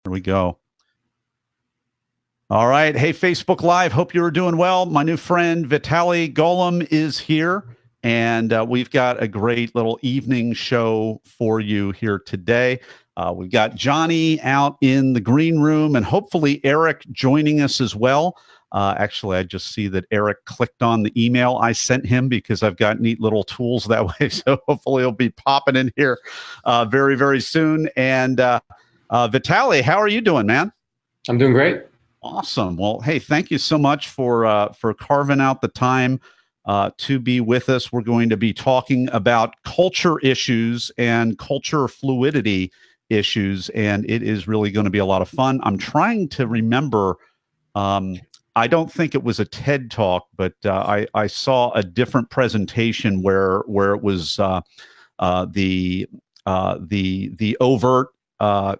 Here we go. All right. Hey, Facebook Live. Hope you're doing well. My new friend Vitaly Golomb is here, and we've got a great little evening show for you here today. We've got Johnny out in the green room, and hopefully Eric joining us as well. Actually, I just see that Eric clicked on the email I sent him because I've got neat little tools that way. So hopefully he'll be popping in here very, very soon. And Vitaly, how are you doing, man? I'm doing great. Awesome. Well, hey, thank you so much for carving out the time to be with us. We're going to be talking about culture issues and culture fluidity issues, and it is really going to be a lot of fun. I'm trying to remember. I don't think it was a TED Talk, but I saw a different presentation where it was the overt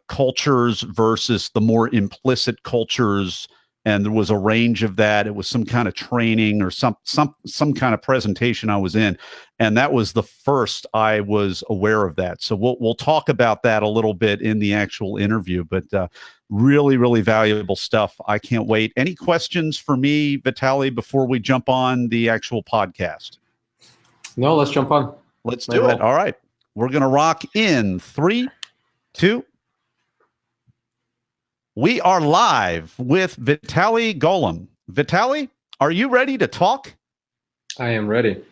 cultures versus the more implicit cultures, and there was a range of that. It was some kind of training or some kind of presentation I was in, and that was the first I was aware of that. So we'll talk about that a little bit in the actual interview, but really, really valuable stuff. I can't wait. Any questions for me, Vitaly, before we jump on the actual podcast? No, let's jump on. Let's do it. All right. We're going to rock in 3, 2. We are live with Vitaly Golomb. Vitaly, are you ready to talk? I am ready.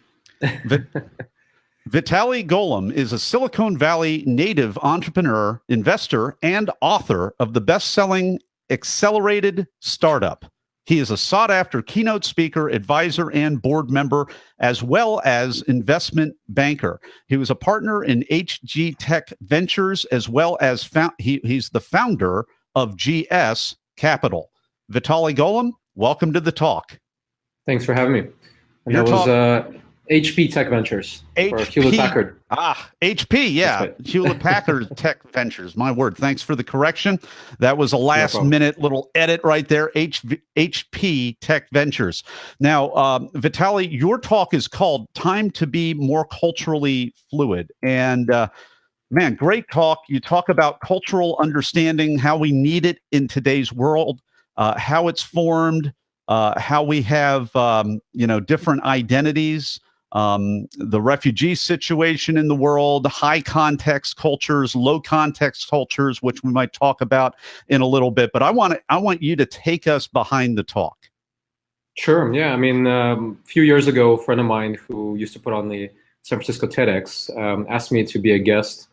Vitaly Golomb is a Silicon Valley native entrepreneur, investor, and author of the best-selling Accelerated Startup. He is a sought-after keynote speaker, advisor, and board member, as well as investment banker. He was a partner in HG Tech Ventures, as well as he's the founder of GS Capital. Vitaly Golomb, welcome to the talk. Thanks for having me. And that was HP Tech Ventures. Or Hewlett Packard. HP, yeah. Right. Hewlett Packard Tech Ventures. My word. Thanks for the correction. That was a last minute little edit right there. HP Tech Ventures. Now, Vitaly, your talk is called Time to Be More Culturally Fluid. And man, great talk. You talk about cultural understanding, how we need it in today's world, how it's formed, how we have, different identities, the refugee situation in the world, high context cultures, low context cultures, which we might talk about in a little bit. But I want you to take us behind the talk. Sure. Yeah. I mean, a few years ago, a friend of mine who used to put on the San Francisco TEDx asked me to be a guest.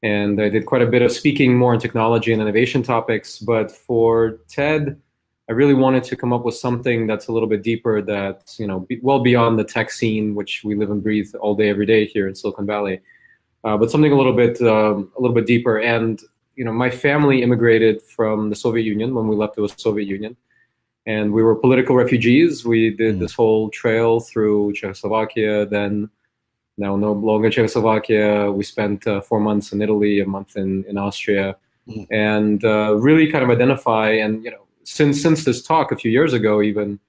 And I did quite a bit of speaking more on technology and innovation topics. But for TED, I really wanted to come up with something that's a little bit deeper, that's well beyond the tech scene, which we live and breathe all day, every day here in Silicon Valley. But something a little bit deeper. And my family immigrated from the Soviet Union when we left the Soviet Union, and we were political refugees. We did this whole trail through Czechoslovakia, then. Now, no longer Czechoslovakia. We spent 4 months in Italy, a month in Austria, and really kind of identify. And since this talk a few years ago, even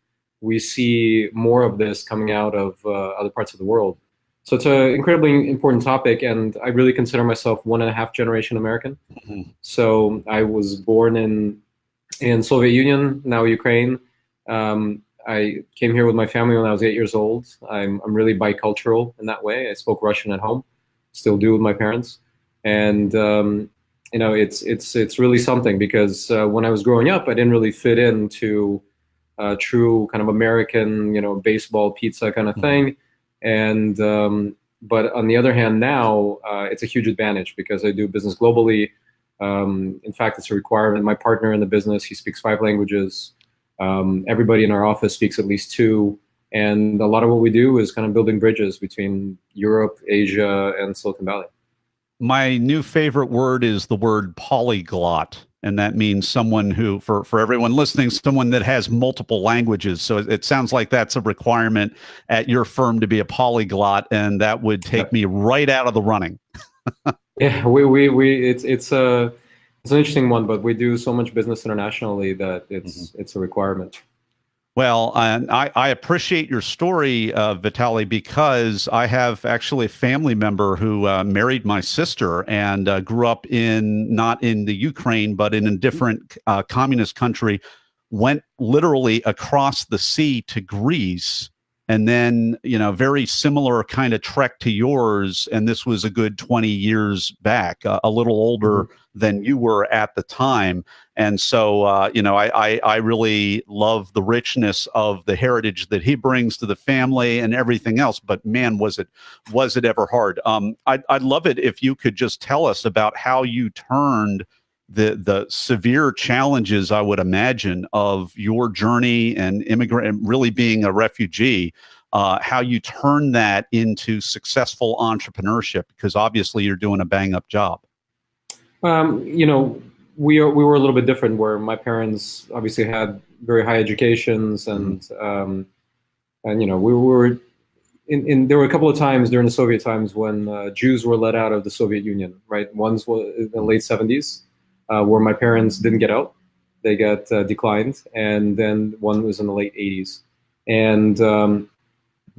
we see more of this coming out of other parts of the world. So it's an incredibly important topic, and I really consider myself 1.5 generation American. Mm-hmm. So I was born in Soviet Union, now Ukraine. I came here with my family when I was 8 years old. I'm really bicultural in that way. I spoke Russian at home, still do with my parents, and it's really something, because when I was growing up, I didn't really fit into true kind of American, baseball, pizza kind of thing, and but on the other hand, now it's a huge advantage because I do business globally. In fact, it's a requirement. My partner in the business, he speaks 5 languages. Everybody in our office speaks at least 2, and a lot of what we do is kind of building bridges between Europe, Asia, and Silicon Valley. My new favorite word is the word polyglot, and that means someone who, for everyone listening, someone that has multiple languages. So it sounds like that's a requirement at your firm to be a polyglot, and that would take me right out of the running. Yeah, it's an interesting one, but we do so much business internationally that it's a requirement. Well, and I appreciate your story, Vitaly, because I have actually a family member who married my sister and grew up in not in the Ukraine, but in a different communist country, went literally across the sea to Greece. And then, very similar kind of trek to yours. And this was a good 20 years back, a little older than you were at the time. And so, I really love the richness of the heritage that he brings to the family and everything else. But man, was it ever hard? I'd love it if you could just tell us about how you turned the severe challenges, I would imagine, of your journey and immigrant, really being a refugee. How you turn that into successful entrepreneurship, because obviously you're doing a bang up job. We were a little bit different, where my parents obviously had very high educations, and we were there were a couple of times during the Soviet times when Jews were let out of the Soviet Union, right? One's was in the late 70s, where my parents didn't get out; they got declined, and then one was in the late 80s, and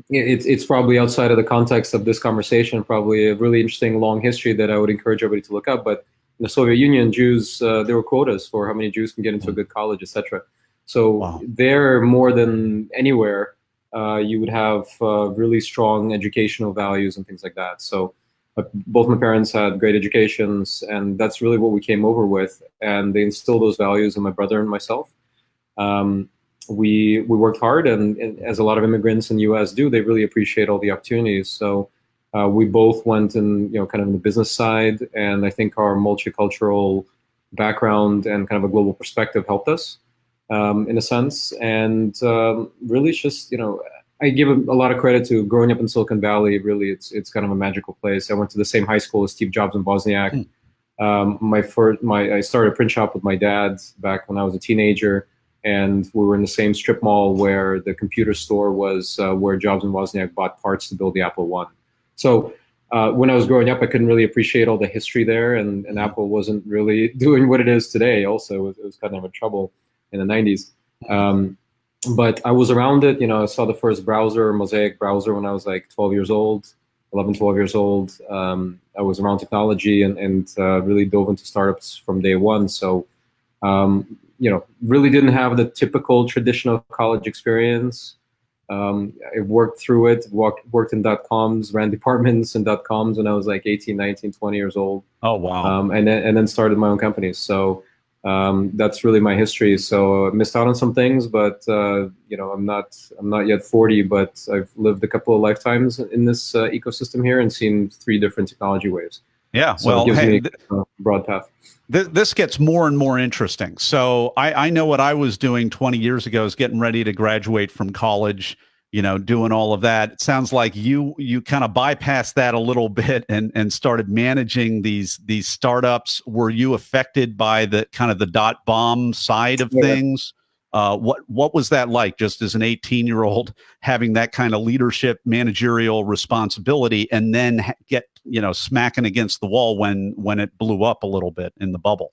it's probably outside of the context of this conversation, probably a really interesting long history that I would encourage everybody to look up. But in the Soviet Union, Jews, there were quotas for how many Jews can get into a good college, etc. So there, more than anywhere, you would have really strong educational values and things like that. So both my parents had great educations, and that's really what we came over with. And they instilled those values in my brother and myself. We worked hard, and as a lot of immigrants in the U.S. do, they really appreciate all the opportunities. So we both went in, kind of in the business side, and I think our multicultural background and kind of a global perspective helped us in a sense. And really, it's just, I give a lot of credit to growing up in Silicon Valley. Really, it's kind of a magical place. I went to the same high school as Steve Jobs and Wozniak. I started a print shop with my dad back when I was a teenager. And we were in the same strip mall where the computer store was, where Jobs and Wozniak bought parts to build the Apple I. So when I was growing up, I couldn't really appreciate all the history there, and Apple wasn't really doing what it is today. Also, it was kind of in trouble in the 90s. But I was around it. I saw the first browser, Mosaic browser, when I was like 12 years old, 11, 12 years old. I was around technology and really dove into startups from day one. So really didn't have the typical traditional college experience. I worked through it, worked in .coms, ran departments in .coms when I was like 18, 19, 20 years old. Oh, wow. And then started my own company. So that's really my history. So I missed out on some things, but I'm not yet 40, but I've lived a couple of lifetimes in this ecosystem here and seen 3 different technology waves. Yeah, so it gives me a broad path. This gets more and more interesting. So I know what I was doing 20 years ago is getting ready to graduate from college, doing all of that. It sounds like you kind of bypassed that a little bit and started managing these startups. Were you affected by the kind of the .bomb side of things? What was that like, just as an 18-year-old, having that kind of leadership, managerial responsibility, and then get smacking against the wall when it blew up a little bit in the bubble?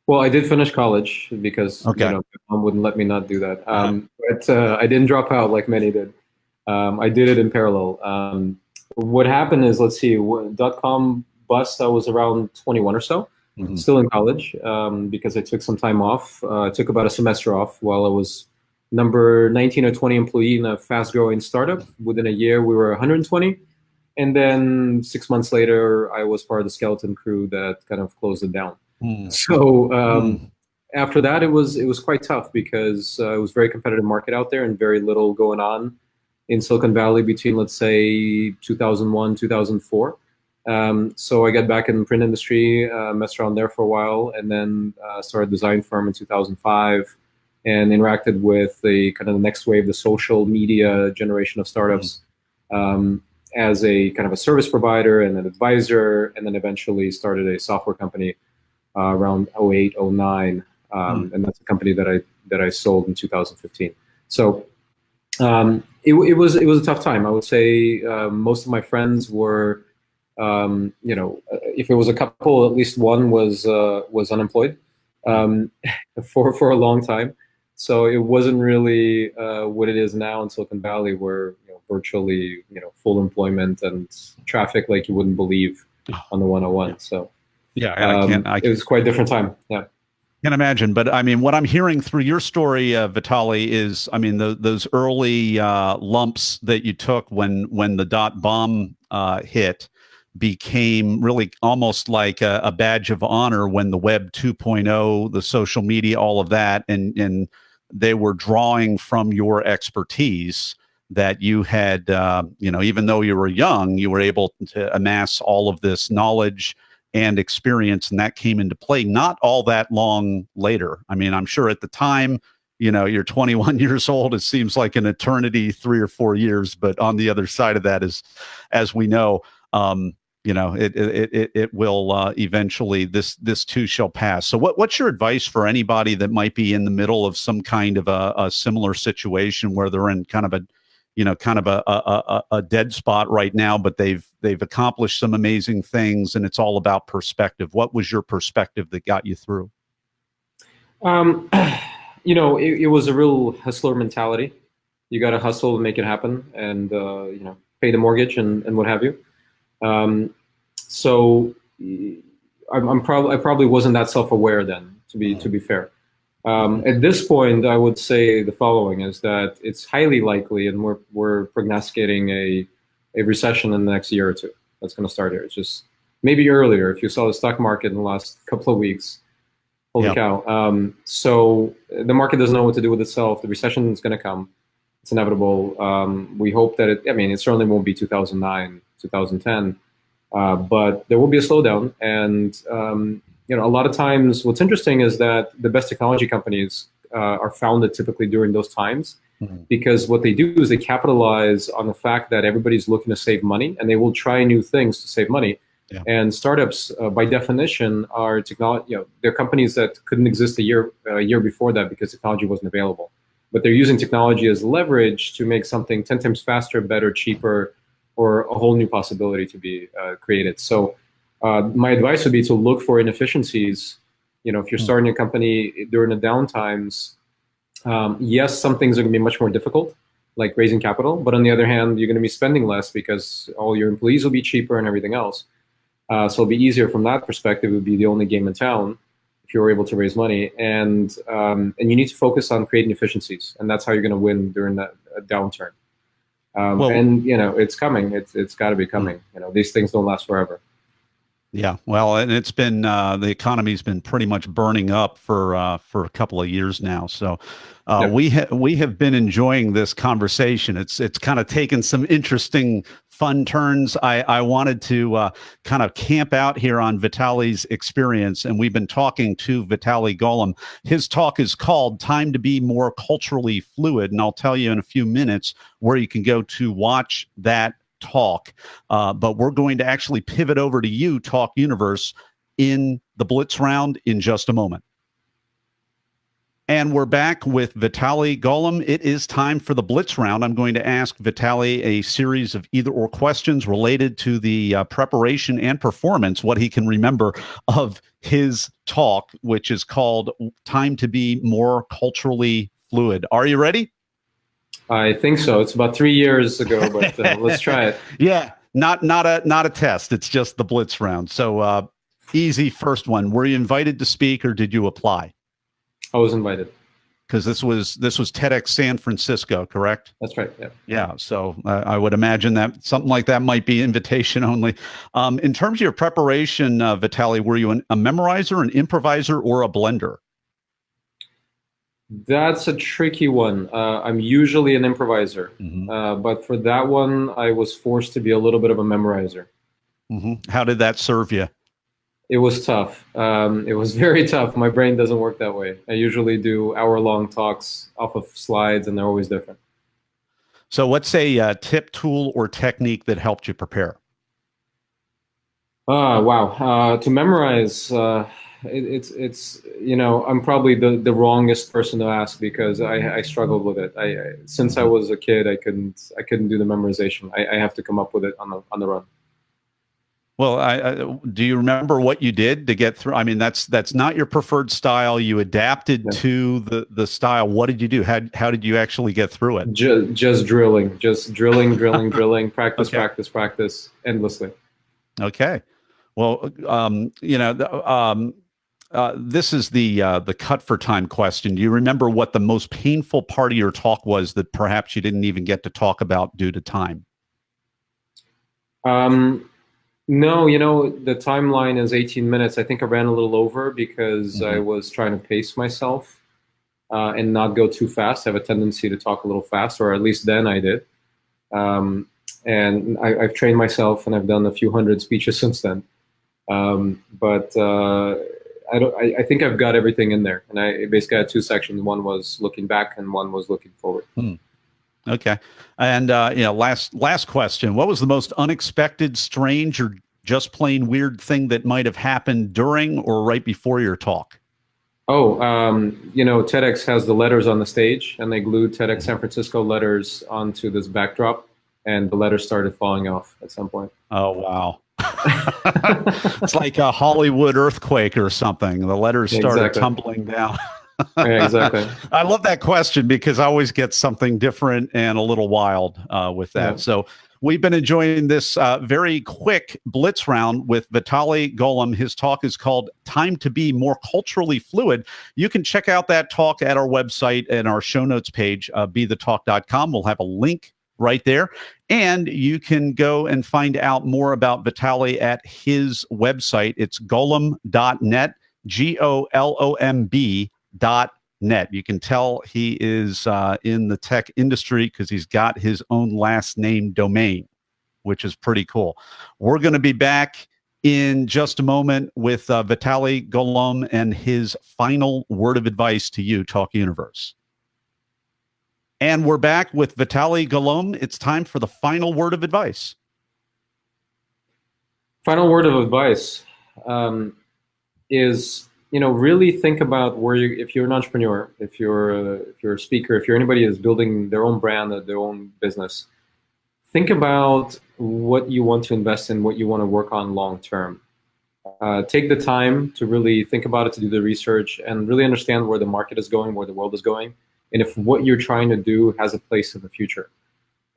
Well, I did finish college because my mom wouldn't let me not do that. But I didn't drop out like many did. I did it in parallel. What happened is, let's see, .com bust, I was around 21 or so. Still in college, because I took some time off. I took about a semester off while I was number 19 or 20 employee in a fast-growing startup. Within a year, we were 120. And then 6 months later, I was part of the skeleton crew that kind of closed it down. So after that, it was quite tough because it was a very competitive market out there and very little going on in Silicon Valley between, let's say, 2001, 2004. So I got back in the print industry, messed around there for a while, and then started a design firm in 2005 and interacted with the kind of the next wave, the social media generation of startups, as a kind of a service provider and an advisor, and then eventually started a software company around 08, 09. And that's a company that I sold in 2015. So it was a tough time. I would say most of my friends were, if it was a couple, at least one was unemployed for a long time. So it wasn't really what it is now in Silicon Valley, where virtually full employment and traffic like you wouldn't believe on the Yeah. 101. So Yeah, I it was quite a different time. Yeah. can imagine. But I mean, what I'm hearing through your story, Vitaly, is I mean those early lumps that you took when the dot bomb hit became really almost like a badge of honor when the web 2.0, the social media, all of that, and they were drawing from your expertise that you had, even though you were young, you were able to amass all of this knowledge and experience, and that came into play not all that long later. I mean, I'm sure at the time, you're 21 years old. It seems like an eternity, 3 or 4 years, but on the other side of that is, as we know, it will eventually, this too shall pass. So what's your advice for anybody that might be in the middle of some kind of a similar situation where they're in kind of a dead spot right now, but they've accomplished some amazing things, and it's all about perspective. What was your perspective that got you through? Um, it was a real hustler mentality. You got to hustle to make it happen, and pay the mortgage and what have you. So I probably wasn't that self-aware then, to be fair. At this point, I would say the following is that it's highly likely, and we're prognosticating a recession in the next year or two. That's going to start here. It's just maybe earlier. If you saw the stock market in the last couple of weeks, holy cow. So the market doesn't know what to do with itself. The recession is going to come. It's inevitable. We hope that it certainly won't be 2009, 2010, but there will be a slowdown. And a lot of times what's interesting is that the best technology companies are founded typically during those times, because what they do is they capitalize on the fact that everybody's looking to save money, and they will try new things to save money. Yeah. And startups, by definition, are technology. They're companies that couldn't exist a year before that because technology wasn't available. But they're using technology as leverage to make something 10 times faster, better, cheaper, or a whole new possibility to be created. So my advice would be to look for inefficiencies. If you're starting a company during the downtimes, yes, some things are going to be much more difficult, like raising capital. But on the other hand, you're going to be spending less because all your employees will be cheaper and everything else. So it'll be easier from that perspective. It would be the only game in town if you're able to raise money. And you need to focus on creating efficiencies. And that's how you're going to win during that downturn. It's coming. It's got to be coming. These things don't last forever. Yeah, well, and it's been the economy's been pretty much burning up for a couple of years now. So we have been enjoying this conversation. It's kind of taken some interesting, fun turns. I wanted to kind of camp out here on Vitaly's experience, and we've been talking to Vitaly Golomb. His talk is called "Time to Be More Culturally Fluid," and I'll tell you in a few minutes where you can go to watch that talk, but we're going to actually pivot over to you, Talk Universe, in the Blitz round in just a moment. And we're back with Vitaly Golomb. It is time for the Blitz round. I'm going to ask Vitaly a series of either-or questions related to the preparation and performance, what he can remember of his talk, which is called "Time to Be More Culturally Fluid." Are you ready? I think so. It's about 3 years ago, but let's try it. Yeah, not a test. It's just the Blitz round. So easy first one. Were you invited to speak or did you apply? I was invited. Because this was TEDx San Francisco, correct? That's right. Yeah. Yeah. So I would imagine that something like that might be invitation only. In terms of your preparation, Vitaly, were you a memorizer, an improviser, or a blender? That's a tricky one. I'm usually an improviser, but for that one, I was forced to be a little bit of a memorizer. How did that serve you? It was tough. It was very tough. My brain doesn't work that way. I usually do hour-long talks off of slides, and they're always different. So what's a tip, tool, or technique that helped you prepare? Wow. To memorize... It's I'm probably the wrongest person to ask because I struggled with it. Since I was a kid, I couldn't do the memorization. I have to come up with it on the run. Well, do you remember what you did to get through? I mean, that's not your preferred style. You adapted to the style. What did you do? How did you actually get through it? Just drilling, drilling, practice, Okay. practice endlessly. Okay. Well, this is the cut for time question. Do you remember what the most painful part of your talk was that perhaps you didn't even get to talk about due to time? No, the timeline is 18 minutes. I think I ran a little over because I was trying to pace myself and not go too fast. I have a tendency to talk a little fast, or at least then I did. And I've trained myself, and I've done a few hundred speeches since then. But I think I've got everything in there. And I basically had two sections. One was looking back, and one was looking forward. Okay. And last question. What was the most unexpected, strange, or just plain weird thing that might have happened during or right before your talk? Oh, TEDx has the letters on the stage, and they glued TEDx San Francisco letters onto this backdrop, and the letters started falling off at some point. Oh, wow. It's like a Hollywood earthquake or something. The letters started tumbling down. Yeah, exactly. I love that question because I always get something different and a little wild with that. Yeah. So we've been enjoying this very quick blitz round with Vitaly Golomb. His talk is called Time to Be More Culturally Fluid. You can check out that talk at our website and our show notes page, BeTheTalk.com. We'll have a link right there. And you can go and find out more about Vitaly at his website. It's golomb.net, GOLOMB.net. You can tell he is in the tech industry because he's got his own last name domain, which is pretty cool. We're going to be back in just a moment with Vitaly Golomb and his final word of advice to you, Talk Universe. And we're back with Vitaly Golomb. It's time for the final word of advice. Final word of advice is, really think about where if you're an entrepreneur, if you're a speaker, if you're anybody that's building their own brand or their own business, think about what you want to invest in, what you want to work on long term. Take the time to really think about it, to do the research, and really understand where the market is going, where the world is going, and if what you're trying to do has a place in the future.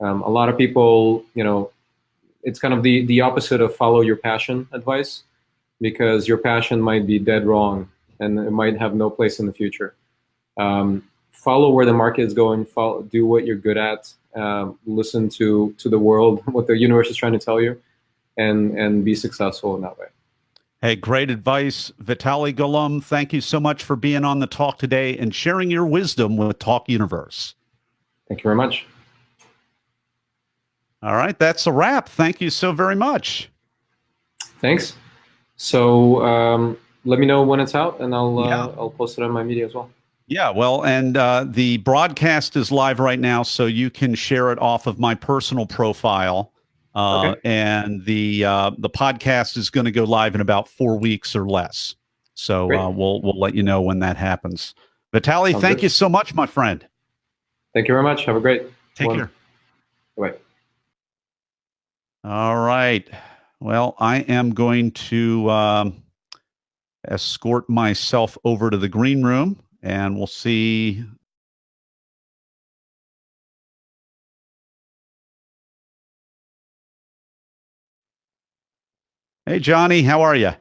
A lot of people, it's kind of the opposite of follow your passion advice, because your passion might be dead wrong and it might have no place in the future. Follow where the market is going, do what you're good at, listen to the world, what the universe is trying to tell you, and be successful in that way. Hey, great advice, Vitaly Golomb. Thank you so much for being on the talk today and sharing your wisdom with Talk Universe. Thank you very much. All right, that's a wrap. Thank you so very much. Thanks. So let me know when it's out, and I'll post it on my media as well. Yeah, well, and the broadcast is live right now, so you can share it off of my personal profile. Okay. And the podcast is going to go live in about 4 weeks or less. So we'll let you know when that happens. Vitaly, thank you so much, my friend. Thank you very much. Have a great Take care. Bye. All right. Well, I am going to escort myself over to the green room, and we'll see. Hey, Johnny, how are you?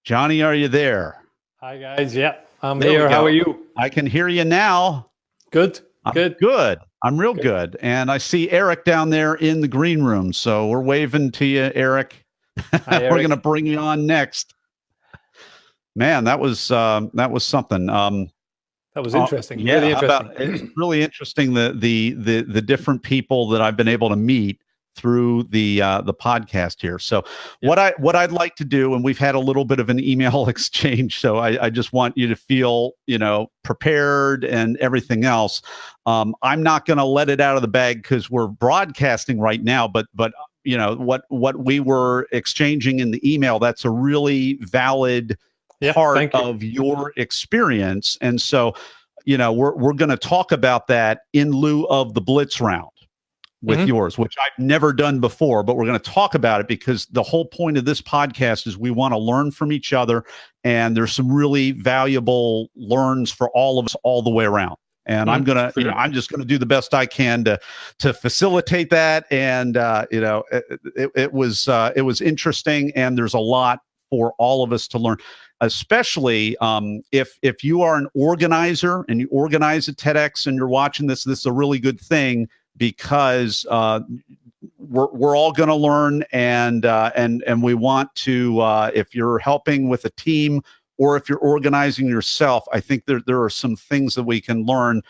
Johnny, are you there? Hi, guys. Yeah, I'm here. How are you? I can hear you now. Good. Good. I'm real good. And I see Eric down there in the green room. So we're waving to you, Eric. Hi, Eric. We're going to bring you on next. Man, that was something. That was interesting. Yeah, really interesting. It's really interesting the different people that I've been able to meet through the podcast here. So what I'd like to do, and we've had a little bit of an email exchange, so I just want you to feel prepared and everything else. I'm not going to let it out of the bag because we're broadcasting right now, but what we were exchanging in the email, that's a really valid part of your experience. And so we're going to talk about that in lieu of the blitz round with yours, which I've never done before, but we're going to talk about it because the whole point of this podcast is we want to learn from each other, and there's some really valuable learns for all of us all the way around. And I'm gonna, I'm just gonna do the best I can to facilitate that. And it was interesting, and there's a lot for all of us to learn, especially if you are an organizer and you organize at TEDx and you're watching this. This is a really good thing because we're all going to learn, and we want to. If you're helping with a team, or if you're organizing yourself, I think there are some things that we can learn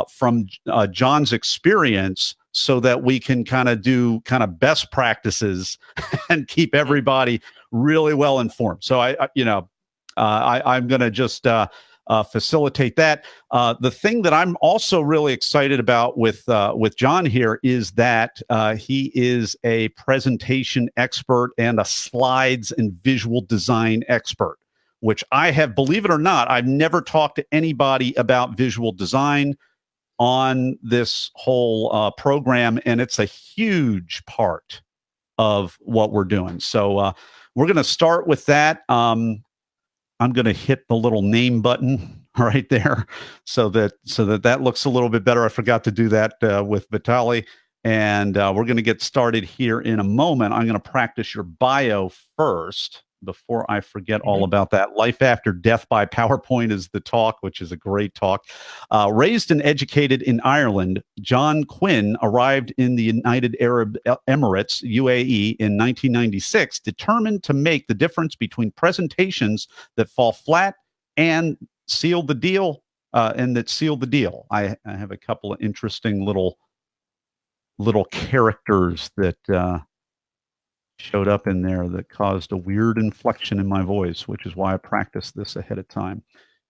from John's experience so that we can kind of do best practices and keep everybody really well informed. So I'm going to just facilitate that. The thing that I'm also really excited about with John here is that he is a presentation expert and a slides and visual design expert, which I have, believe it or not, I've never talked to anybody about visual design on this whole program, and it's a huge part of what we're doing. So we're going to start with that. I'm going to hit the little name button right there so that looks a little bit better. I forgot to do that with Vitaly, and we're going to get started here in a moment. I'm going to practice your bio first before I forget all about that. Life After Death by PowerPoint is the talk, which is a great talk. Raised and educated in Ireland, John Quinn arrived in the United Arab Emirates, UAE, in 1996, determined to make the difference between presentations that fall flat and seal the deal, I have a couple of interesting little characters that showed up in there that caused a weird inflection in my voice, which is why I practiced this ahead of time,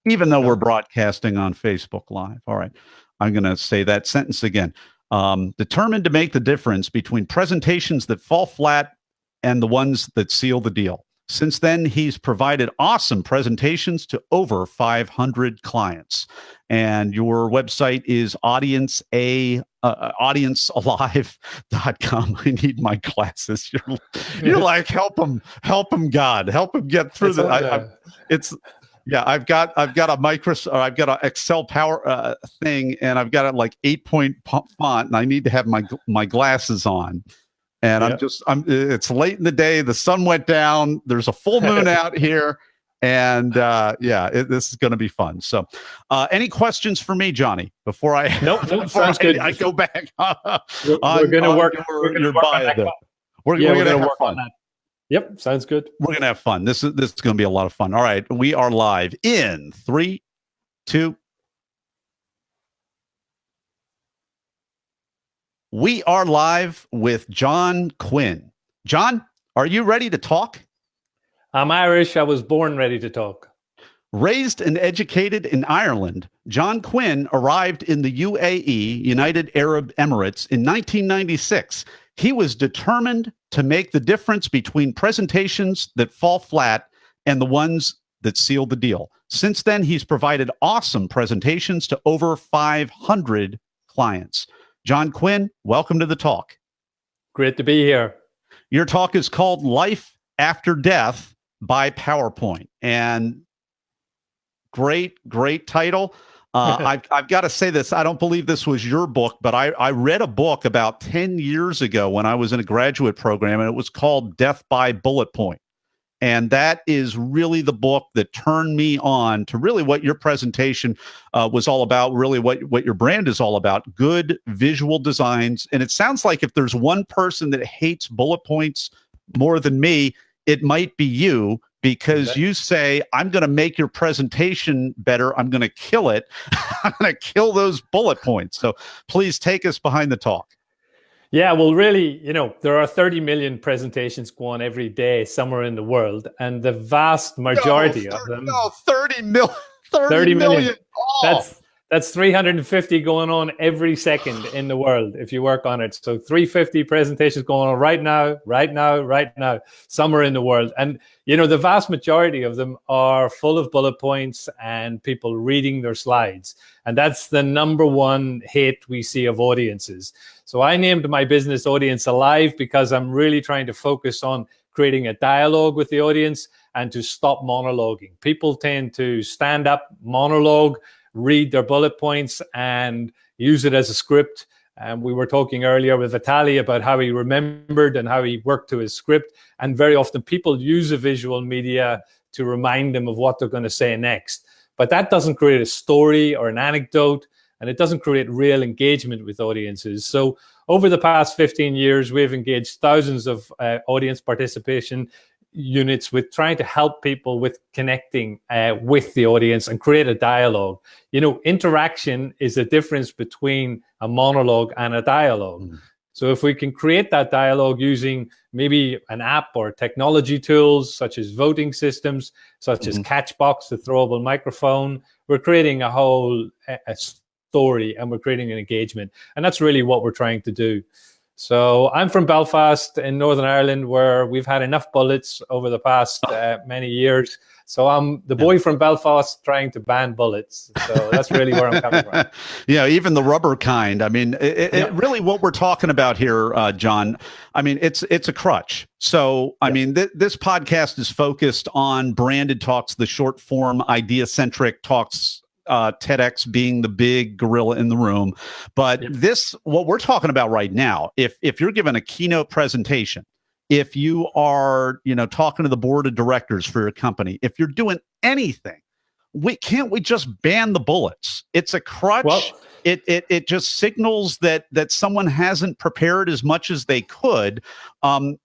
even though we're broadcasting on Facebook Live. All right, I'm going to say that sentence again. Determined to make the difference between presentations that fall flat and the ones that seal the deal. Since then, he's provided awesome presentations to over 500 clients. And your website is audiencealive.com. I need my glasses. You're like, help him, God, help him get through I've got a I've got an Excel power thing, and I've got it like 8-point font, and I need to have my glasses on. And it's late in the day. The sun went down. There's a full moon out here. And this is going to be fun. So any questions for me, Johnny, before I sounds good. I go back we're going to work your bio there. We're going to work on that. Yep, sounds good. We're going to have fun. This is going to be a lot of fun. All right, we are live in 3, 2. We are live with John Quinn. John, are you ready to talk? I'm Irish. I was born ready to talk. Raised and educated in Ireland, John Quinn arrived in the UAE, United Arab Emirates, in 1996. He was determined to make the difference between presentations that fall flat and the ones that seal the deal. Since then, he's provided awesome presentations to over 500 clients. John Quinn, welcome to the talk. Great to be here. Your talk is called Life After Death by PowerPoint. And great title. I've got to say this. I don't believe this was your book, but I read a book about 10 years ago when I was in a graduate program, and it was called Death by Bullet Point. And that is really the book that turned me on to really what your presentation was all about, really what your brand is all about, good visual designs. And it sounds like if there's one person that hates bullet points more than me, it might be you, because you say, I'm going to make your presentation better. I'm going to kill it. I'm going to kill those bullet points. So please take us behind the talk. Yeah, well, really, there are 30 million presentations go on every day somewhere in the world, and the vast majority of them. No, 30 million. 30 million. Oh. That's 350 going on every second in the world if you work on it. So 350 presentations going on right now, somewhere in the world. And, the vast majority of them are full of bullet points and people reading their slides. And that's the number one hate we see of audiences. So I named my business Audience Alive because I'm really trying to focus on creating a dialogue with the audience and to stop monologuing. People tend to stand up, monologue, read their bullet points and use it as a script. And we were talking earlier with Vitaly about how he remembered and how he worked to his script. And very often people use a visual media to remind them of what they're going to say next. But that doesn't create a story or an anecdote, and it doesn't create real engagement with audiences. So over the past 15 years, we've engaged thousands of audience participation units with trying to help people with connecting with the audience and create a dialogue. Interaction is the difference between a monologue and a dialogue. Mm. So if we can create that dialogue using maybe an app or technology tools such as voting systems, such as Catchbox, the throwable microphone, we're creating a whole a story and we're creating an engagement. And that's really what we're trying to do. So I'm from Belfast in Northern Ireland, where we've had enough bullets over the past many years. So I'm the boy from Belfast trying to ban bullets. So that's really where I'm coming from. Yeah, even the rubber kind. I mean, it really what we're talking about here, John, I mean, it's a crutch. So, I mean, this podcast is focused on branded talks, the short form, idea-centric talks, TEDx being the big gorilla in the room. But what we're talking about right now, if you're given a keynote presentation, if you are, talking to the board of directors for your company, if you're doing anything, can't we just ban the bullets? It's a crutch. Well, it just signals that someone hasn't prepared as much as they could. What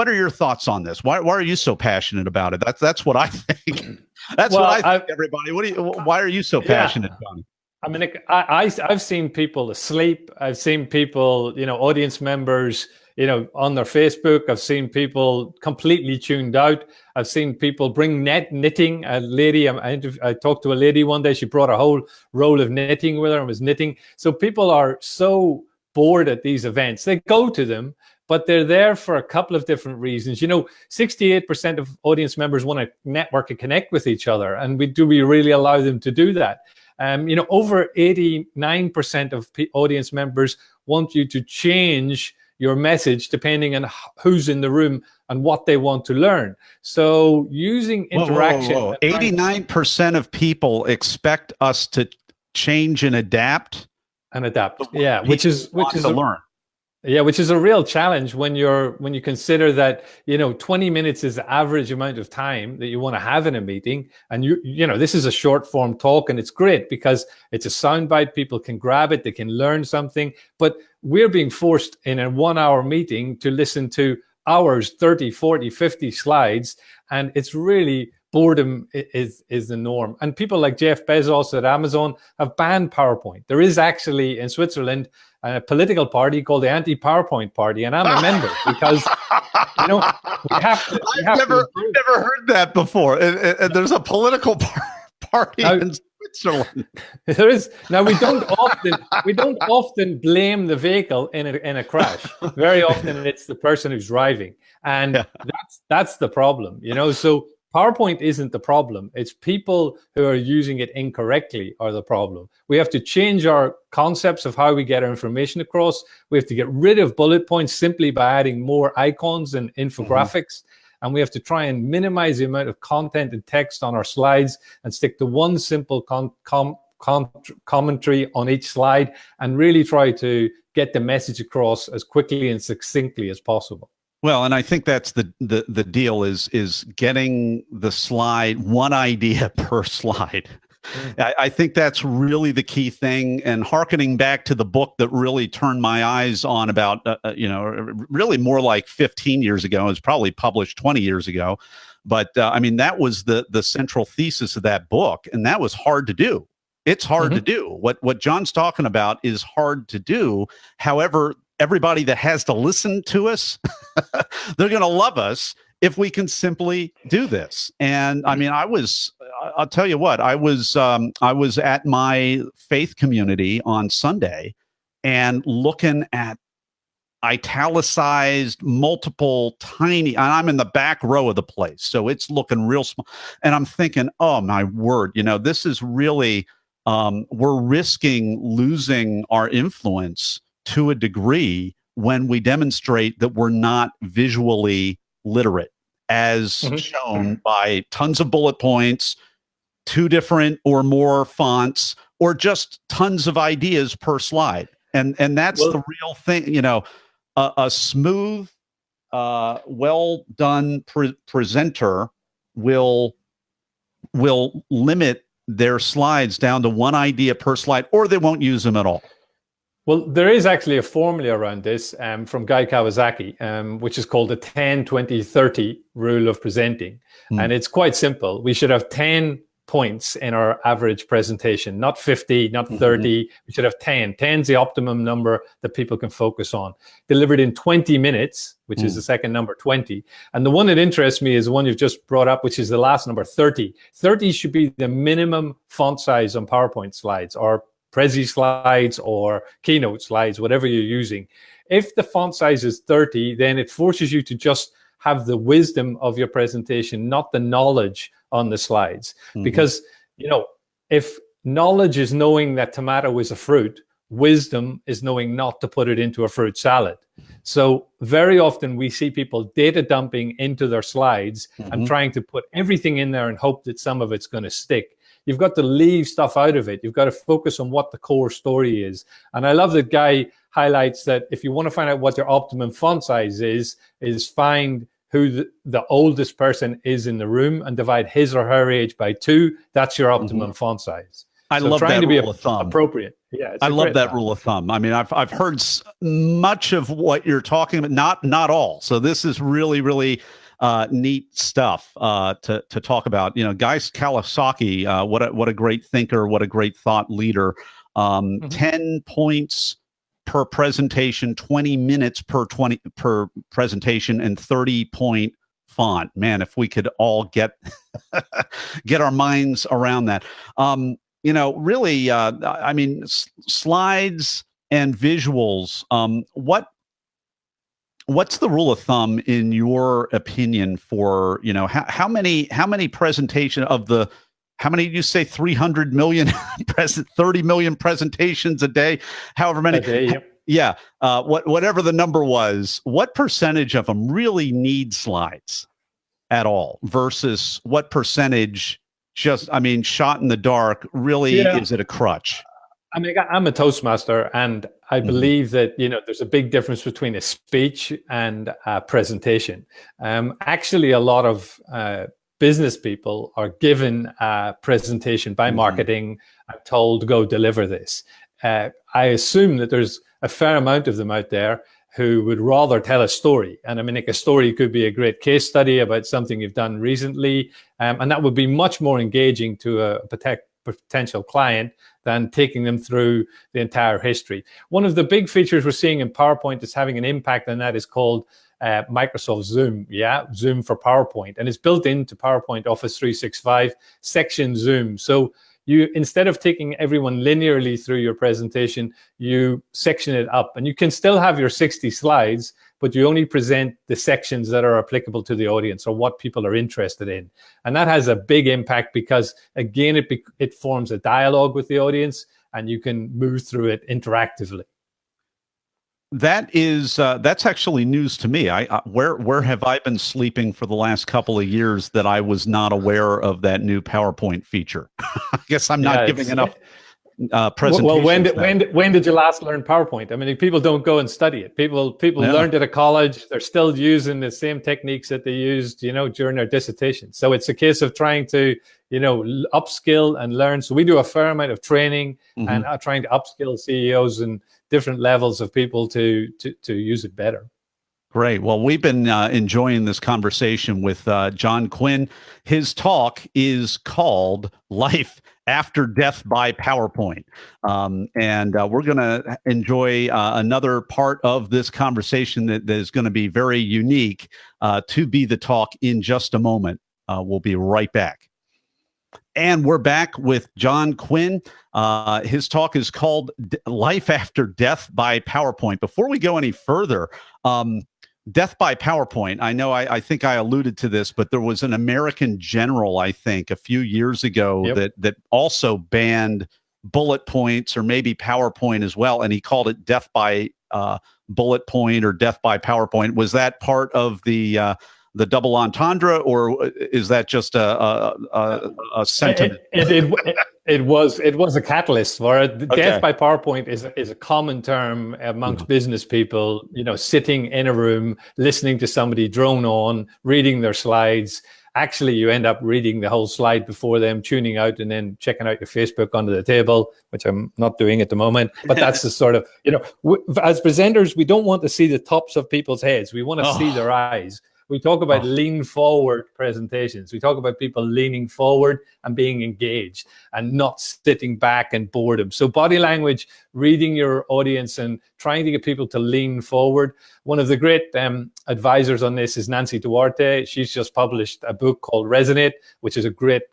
are your thoughts on this? Why are you so passionate about it? That's what I think. That's what I think, everybody. Why are you so passionate, Johnny? I mean, I've seen people asleep. I've seen people, audience members, on their Facebook. I've seen people completely tuned out. I've seen people bring knitting. A lady, I talked to a lady one day. She brought a whole roll of knitting with her and was knitting. So people are so bored at these events. They go to them, but they're there for a couple of different reasons. 68% of audience members want to network and connect with each other. And we really allow them to do that? Over 89% of audience members want you to change your message depending on who's in the room and what they want to learn. So using interaction. 89% of people expect us to change and adapt. Yeah, which is to learn. Yeah, which is a real challenge when you consider that 20 minutes is the average amount of time that you want to have in a meeting, and this is a short form talk, and it's great because it's a soundbite. People can grab it, they can learn something, but we're being forced in a 1 hour meeting to listen to hours, 30, 40, 50 slides, and it's really boredom is the norm. And people like Jeff Bezos at Amazon have banned PowerPoint. There is actually in Switzerland a political party called the Anti-PowerPoint Party, and I'm a member because I've never heard that before. And there's a political party in Switzerland. There is. Now we don't often blame the vehicle in a crash. Very often it's the person who's driving, and that's the problem. So PowerPoint isn't the problem. It's people who are using it incorrectly are the problem. We have to change our concepts of how we get our information across. We have to get rid of bullet points simply by adding more icons and infographics. And we have to try and minimize the amount of content and text on our slides and stick to one simple commentary on each slide and really try to get the message across as quickly and succinctly as possible. Well, and I think that's the deal is getting the slide, one idea per slide. I think that's really the key thing. And hearkening back to the book that really turned my eyes on about, really more like 15 years ago, it was probably published 20 years ago. But that was the central thesis of that book. And that was hard to do. It's hard to do. What John's talking about is hard to do. However, everybody that has to listen to us, they're going to love us if we can simply do this. And I I'll tell you what, I was at my faith community on Sunday and looking at italicized multiple tiny, and I'm in the back row of the place, so it's looking real small, and I'm thinking, oh my word, this is really we're risking losing our influence to a degree when we demonstrate that we're not visually literate, as shown by tons of bullet points, 2 different or more fonts, or just tons of ideas per slide. And that's the real thing. A smooth, well done presenter will limit their slides down to 1 idea per slide, or they won't use them at all. Well, there is actually a formula around this from Guy Kawasaki, which is called the 10-20-30 rule of presenting. And it's quite simple. We should have 10 points in our average presentation, not 50, not 30. We should have 10. 10 is the optimum number that people can focus on. Delivered in 20 minutes, which is the second number, 20. And the one that interests me is the one you've just brought up, which is the last number, 30. 30 should be the minimum font size on PowerPoint slides or Prezi slides or Keynote slides, whatever you're using. If the font size is 30, then it forces you to just have the wisdom of your presentation, not the knowledge on the slides. Because, if knowledge is knowing that tomato is a fruit, wisdom is knowing not to put it into a fruit salad. So very often we see people data dumping into their slides and trying to put everything in there and hope that some of it's going to stick. You've got to leave stuff out of it. You've got to focus on what the core story is. And I love that Guy highlights that if you want to find out what your optimum font size is find who the oldest person is in the room and divide his or her age by 2. That's your optimum font size. I love that rule of thumb. Appropriate. Yeah, I love that rule of thumb. I mean, I've heard much of what you're talking about, not all. So this is really, really neat stuff to talk about. Guy Kawasaki, what a great thinker, what a great thought leader. 10 points per presentation, 20 minutes per presentation, and 30-point font. Man, if we could all get our minds around that. Really, I mean, slides and visuals. What's the rule of thumb in your opinion for, how many presentation of the, how many did you say, 300 million 30 million presentations a day, however many? A day, yep. Yeah. Whatever the number was, what percentage of them really need slides at all versus what percentage just, shot in the dark, really is it a crutch? I mean, I'm a Toastmaster, and I believe that, there's a big difference between a speech and a presentation. Actually, a lot of business people are given a presentation by marketing. I'm told, go deliver this. I assume that there's a fair amount of them out there who would rather tell a story. And a story could be a great case study about something you've done recently. And that would be much more engaging to a potential client than taking them through the entire history. One of the big features we're seeing in PowerPoint is having an impact, and that is called Microsoft Zoom. Zoom for PowerPoint. And it's built into PowerPoint Office 365 section Zoom. So you, instead of taking everyone linearly through your presentation, you section it up, and you can still have your 60 slides, but you only present the sections that are applicable to the audience or what people are interested in. And that has a big impact because, again, it forms a dialogue with the audience, and you can move through it interactively. That's actually news to me. Where have I been sleeping for the last couple of years that I was not aware of that new PowerPoint feature? I guess I'm not giving enough presentations. Well, when did you last learn PowerPoint? People don't go and study it. People learned it at college. They're still using the same techniques that they used, during their dissertation. So it's a case of trying to, upskill and learn. So we do a fair amount of training and trying to upskill CEOs and different levels of people to use it better. Great. Well, we've been enjoying this conversation with John Quinn. His talk is called Life After Death by PowerPoint. And we're going to enjoy another part of this conversation that is going to be very unique to Be The Talk in just a moment. We'll be right back. And we're back with John Quinn. His talk is called Life After Death by PowerPoint. Before we go any further, death by PowerPoint. I know I think I alluded to this, but there was an American general, I think, a few years ago that also banned bullet points or maybe PowerPoint as well. And he called it death by bullet point or death by PowerPoint. Was that part of the double entendre, or is that just a sentiment? It was a catalyst for it. Okay. Death by PowerPoint is a common term amongst business people. Sitting in a room, listening to somebody drone on, reading their slides. Actually, you end up reading the whole slide before them, tuning out, and then checking out your Facebook under the table, which I'm not doing at the moment. But that's the sort of, as presenters, we don't want to see the tops of people's heads. We want to see their eyes. We talk about lean forward presentations. We talk about people leaning forward and being engaged and not sitting back in boredom. So body language, reading your audience and trying to get people to lean forward. One of the great advisors on this is Nancy Duarte. She's just published a book called Resonate, which is a great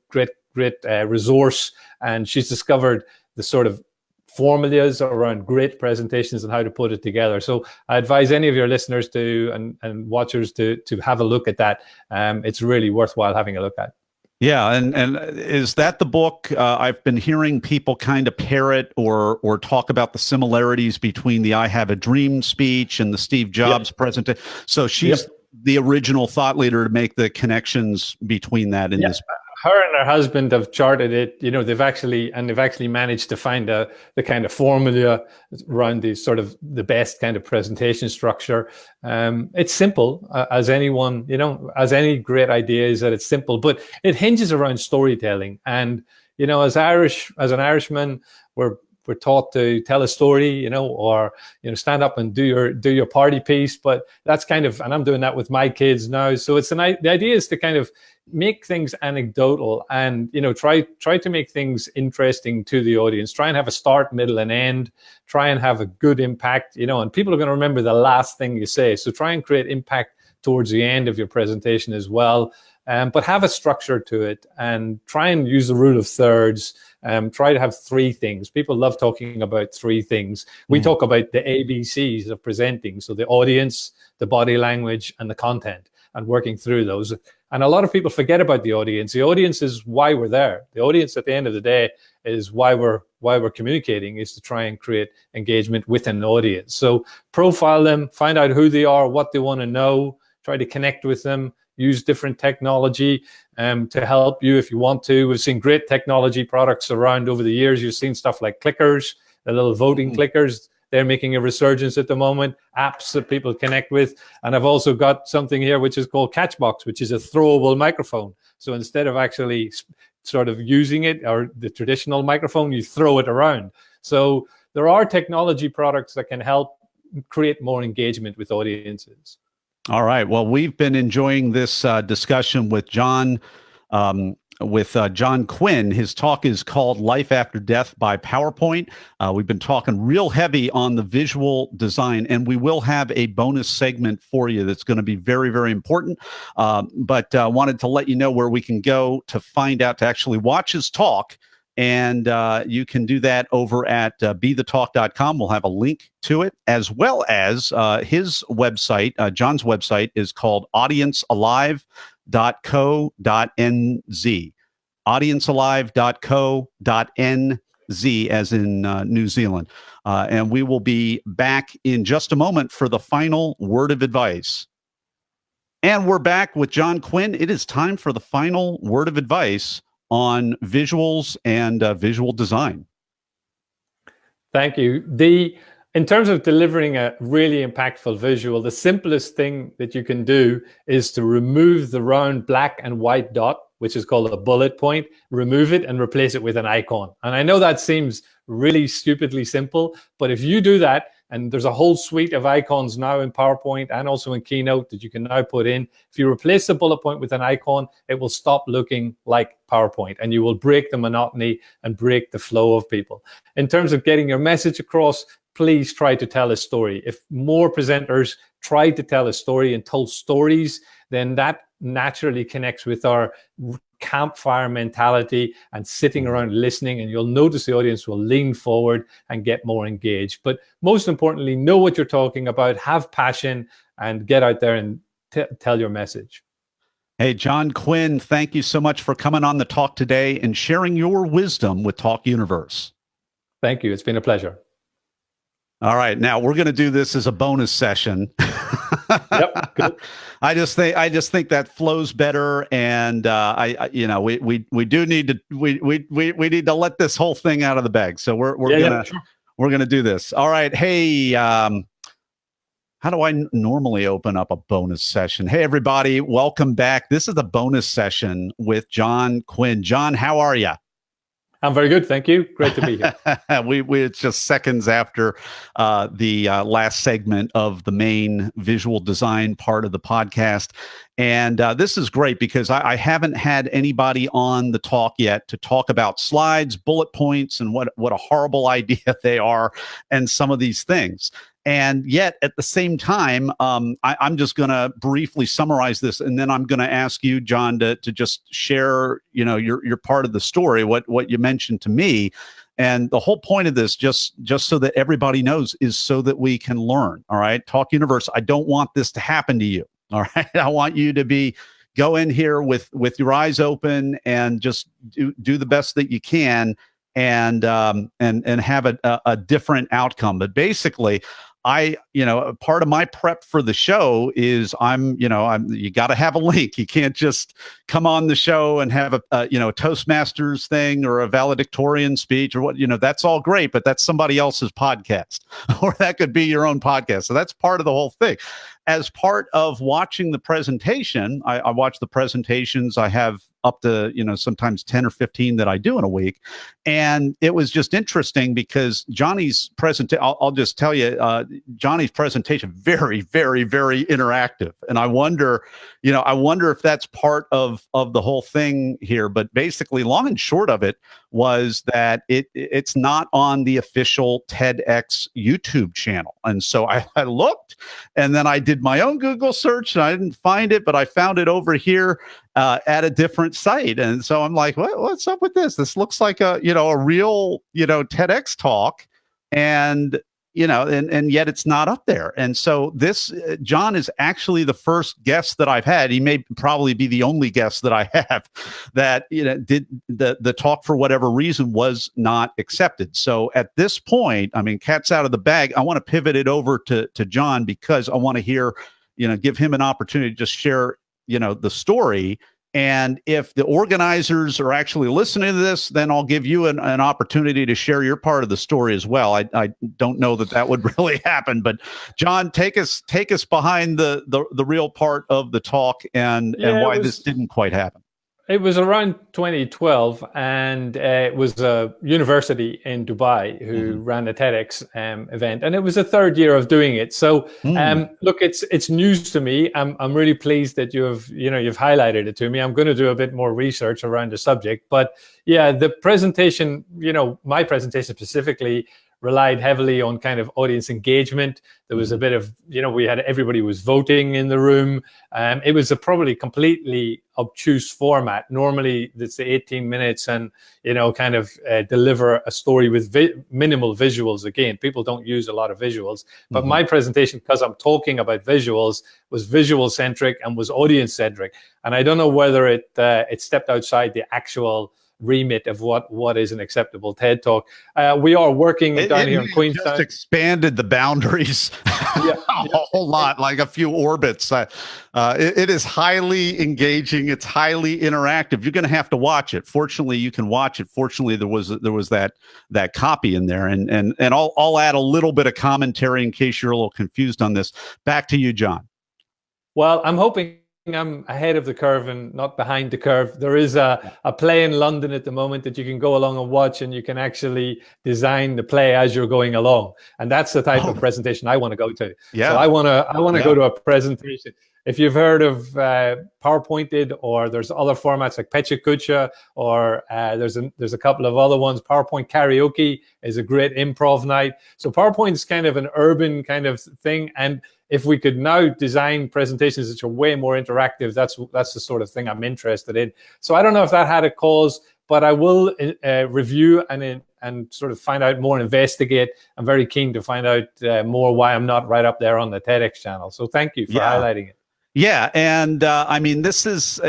resource. And she's discovered the sort of formulas around great presentations and how to put it together. So I advise any of your listeners and watchers to have a look at that. It's really worthwhile having a look at. Yeah, and is that the book? I've been hearing people kind of parrot or talk about the similarities between the I Have a Dream speech and the Steve Jobs presentation. So she's the original thought leader to make the connections between that in this. Her and her husband have charted it. They've actually managed to find the kind of formula around the best kind of presentation structure. It's simple as anyone, as any great idea is that it's simple, but it hinges around storytelling. And, as an Irishman, we're taught to tell a story, or stand up and do your party piece. But that's and I'm doing that with my kids now. So the idea is to kind of make things anecdotal and try to make things interesting to the audience. Try and have a start, middle, and end. Try and have a good impact, and people are going to remember the last thing you say. So try and create impact towards the end of your presentation as well. But have a structure to it and try and use the rule of thirds. Try to have three things. People love talking about three things. We talk about the ABCs of presenting. So the audience, the body language, and the content, and working through those. And a lot of people forget about the audience. The audience is why we're there. The audience at the end of the day is why we're communicating, is to try and create engagement with an audience. So profile them, find out who they are, what they want to know, try to connect with them. Use different technology to help you if you want to. We've seen great technology products around over the years. You've seen stuff like clickers, the little voting clickers. They're making a resurgence at the moment. Apps that people connect with. And I've also got something here which is called Catchbox, which is a throwable microphone. So instead of actually sort of using it or the traditional microphone, you throw it around. So there are technology products that can help create more engagement with audiences. All right. Well, we've been enjoying this discussion with John Quinn. His talk is called Life After Death by PowerPoint. We've been talking real heavy on the visual design, and we will have a bonus segment for you that's going to be very, very important. But wanted to let you know where we can go to find out, to actually watch his talk. And you can do that over at BeTheTalk.com. We'll have a link to it, as well as his website. John's website is called audiencealive.co.nz. audiencealive.co.nz, as in New Zealand. And we will be back in just a moment for the final word of advice. And we're back with John Quinn. It is time for the final word of advice on visuals and visual design. Thank you. In terms of delivering a really impactful visual, the simplest thing that you can do is to remove the round black and white dot, which is called a bullet point, remove it and replace it with an icon. And I know that seems really stupidly simple, but if you do that, and there's a whole suite of icons now in PowerPoint and also in Keynote that you can now put in. If you replace the bullet point with an icon, it will stop looking like PowerPoint, and you will break the monotony and break the flow of people. In terms of getting your message across, please try to tell a story. If more presenters tried to tell a story and told stories, then that naturally connects with our campfire mentality and sitting around listening, and you'll notice the audience will lean forward and get more engaged. But most importantly, know what you're talking about, have passion, and get out there and tell your message. Hey, John Quinn, thank you so much for coming on the talk today and sharing your wisdom with Talk Universe. Thank you. It's been a pleasure. All right, now we're going to do this as a bonus session. Yep, good. I just think that flows better, and we do need to we need to let this whole thing out of the bag. So we're gonna do this. All right, hey, how do I normally open up a bonus session? Hey, everybody, welcome back. This is the bonus session with John Quinn. John, how are you? I'm very good, thank you. Great to be here. It's just seconds after the last segment of the main visual design part of the podcast. And this is great because I haven't had anybody on the talk yet to talk about slides, bullet points, and what a horrible idea they are, and some of these things. And yet, at the same time, I'm just going to briefly summarize this, and then I'm going to ask you, John, to just share, your part of the story, what you mentioned to me. And the whole point of this, just so that everybody knows, is so that we can learn. All right, Talk Universe, I don't want this to happen to you. All right, I want you to go in here with your eyes open and just do the best that you can, and have a different outcome. But basically, part of my prep for the show is you got to have a link. You can't just come on the show and have a Toastmasters thing or a valedictorian speech or what, that's all great, but that's somebody else's podcast, or that could be your own podcast. So that's part of the whole thing. As part of watching the presentation, I watch the presentations. I have up to, sometimes 10 or 15 that I do in a week. And it was just interesting because Johnny's presentation, I'll just tell you, Johnny's presentation, very, very, very interactive. And I wonder if that's part of the whole thing here. But basically, long and short of it was that it's not on the official TEDx YouTube channel. And so I looked, and then I did my own Google search, and I didn't find it, but I found it over here at a different site. And so I'm like, what's up with this? This looks like a real, TEDx talk, and yet it's not up there. And so this, John is actually the first guest that I've had. He may probably be the only guest that I have that, did the talk for whatever reason was not accepted. So at this point, cat's out of the bag. I want to pivot it over to John, because I want to hear, give him an opportunity to just share, the story. And if the organizers are actually listening to this, then I'll give you an opportunity to share your part of the story as well. I don't know that would really happen, but John, take us behind the real part of the talk and why this didn't quite happen. It was around 2012, and it was a university in Dubai who ran a TEDx event, and it was the third year of doing it. So, look, it's news to me. I'm really pleased that you've highlighted it to me. I'm going to do a bit more research around the subject, but yeah, the presentation, my presentation specifically, relied heavily on kind of audience engagement. There was a bit of, everybody was voting in the room. It was a probably completely obtuse format. Normally it's the 18 minutes and, deliver a story with minimal visuals. Again, people don't use a lot of visuals, but my presentation, because I'm talking about visuals, was visual centric and was audience centric. And I don't know whether it stepped outside the actual remit of what is an acceptable TED Talk. We are working down here in Queenstown. Just expanded the boundaries a whole lot, like a few orbits. It is highly engaging. It's highly interactive. You're going to have to watch it. Fortunately, you can watch it. Fortunately, there was that copy in there, and I'll add a little bit of commentary in case you're a little confused on this. Back to you, John. Well, I'm hoping I'm ahead of the curve and not behind the curve. There is a play in London at the moment that you can go along and watch, and you can actually design the play as you're going along. And that's the type of presentation I want to go to. Yeah. So I want to go to a presentation. if you've heard of PowerPointed, or there's other formats like Pecha Kucha, or there's a couple of other ones. PowerPoint Karaoke is a great improv night. So PowerPoint is kind of an urban kind of thing. And if we could now design presentations which are way more interactive, that's the sort of thing I'm interested in. So I don't know if that had a cause, but I will review and sort of find out more, investigate. I'm very keen to find out more why I'm not right up there on the TEDx channel. So thank you for highlighting it. Yeah, and I mean, this is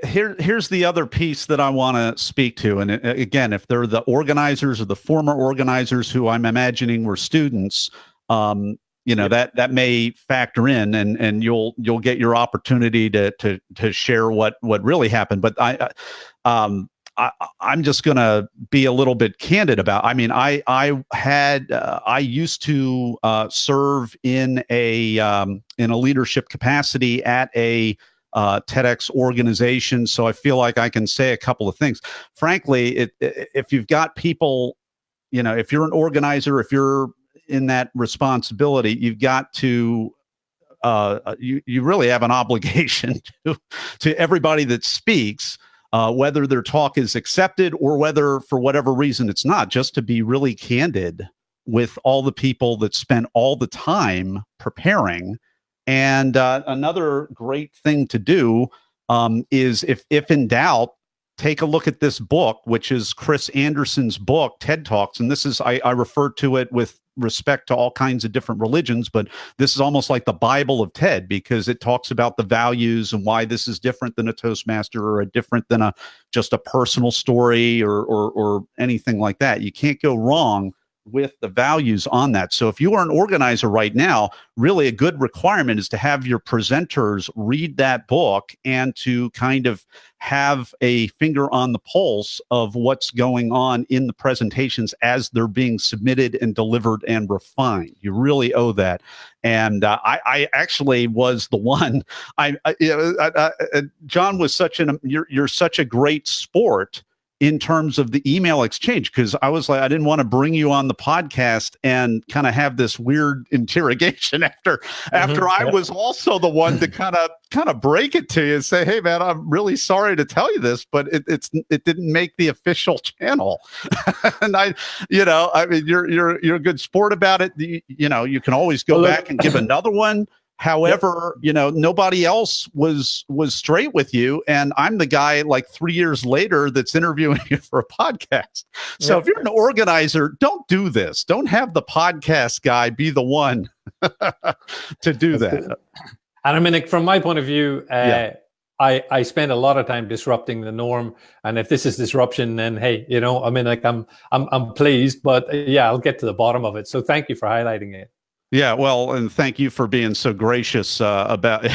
here's the other piece that I want to speak to. And again, if they're the organizers or the former organizers who I'm imagining were students, that may factor in, and you'll get your opportunity to share what really happened. But I'm just going to be a little bit candid about. I mean, I used to serve in a leadership capacity at a TEDx organization, so I feel like I can say a couple of things. Frankly, if you've got people, if you're an organizer, if you're in that responsibility, you've got to. You really have an obligation to everybody that speaks. Whether their talk is accepted or whether for whatever reason it's not, just to be really candid with all the people that spend all the time preparing. And another great thing to do is, if in doubt, take a look at this book, which is Chris Anderson's book, TED Talks. And this is, I refer to it with respect to all kinds of different religions, but this is almost like the Bible of TED, because it talks about the values and why this is different than a Toastmaster or different than just a personal story or anything like that. You can't go wrong with the values on that. So if you are an organizer right now, really a good requirement is to have your presenters read that book and to kind of have a finger on the pulse of what's going on in the presentations as they're being submitted and delivered and refined. You really owe that. And I actually was the one. John was you're such a great sport in terms of the email exchange, because I was like, I didn't want to bring you on the podcast and kind of have this weird interrogation after I was also the one to kind of break it to you and say, hey man, I'm really sorry to tell you this, but it didn't make the official channel. And I mean, you're a good sport about it. You can always go back and give another one. However, nobody else was straight with you, and I'm the guy like 3 years later that's interviewing you for a podcast. So if you're an organizer, don't do this. Don't have the podcast guy be the one to do that. And I mean, from my point of view, I spend a lot of time disrupting the norm, and if this is disruption, then hey, I mean, like I'm pleased, but I'll get to the bottom of it. So thank you for highlighting it. Yeah, well, and thank you for being so gracious about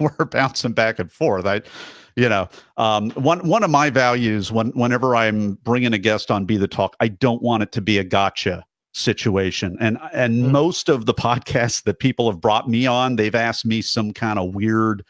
we're bouncing back and forth. One of my values whenever I'm bringing a guest on BeTheTalk, I don't want it to be a gotcha situation. And most of the podcasts that people have brought me on, they've asked me some kind of weird,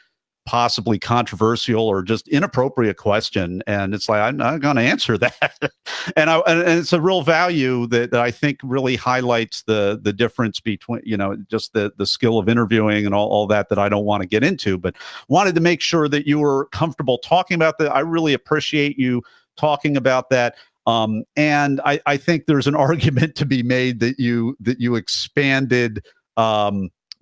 possibly controversial or just inappropriate question, and it's like, I'm not going to answer that. and it's a real value that I think really highlights the difference between just the skill of interviewing and all that I don't want to get into, but wanted to make sure that you were comfortable talking about that. I really appreciate you talking about that. And I think there's an argument to be made that you expanded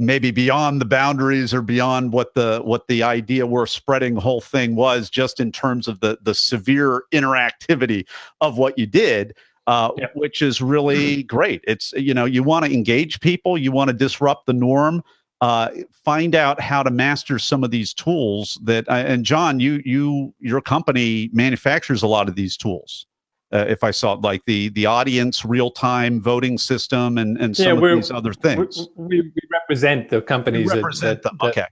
maybe beyond the boundaries or beyond what the idea we're spreading the whole thing was, just in terms of the severe interactivity of what you did, which is really great. It's, you want to engage people, you want to disrupt the norm, find out how to master some of these tools that, and John, your company manufactures a lot of these tools. If I saw like the audience real-time voting system and some of these other things. We represent the companies. You represent them. Okay.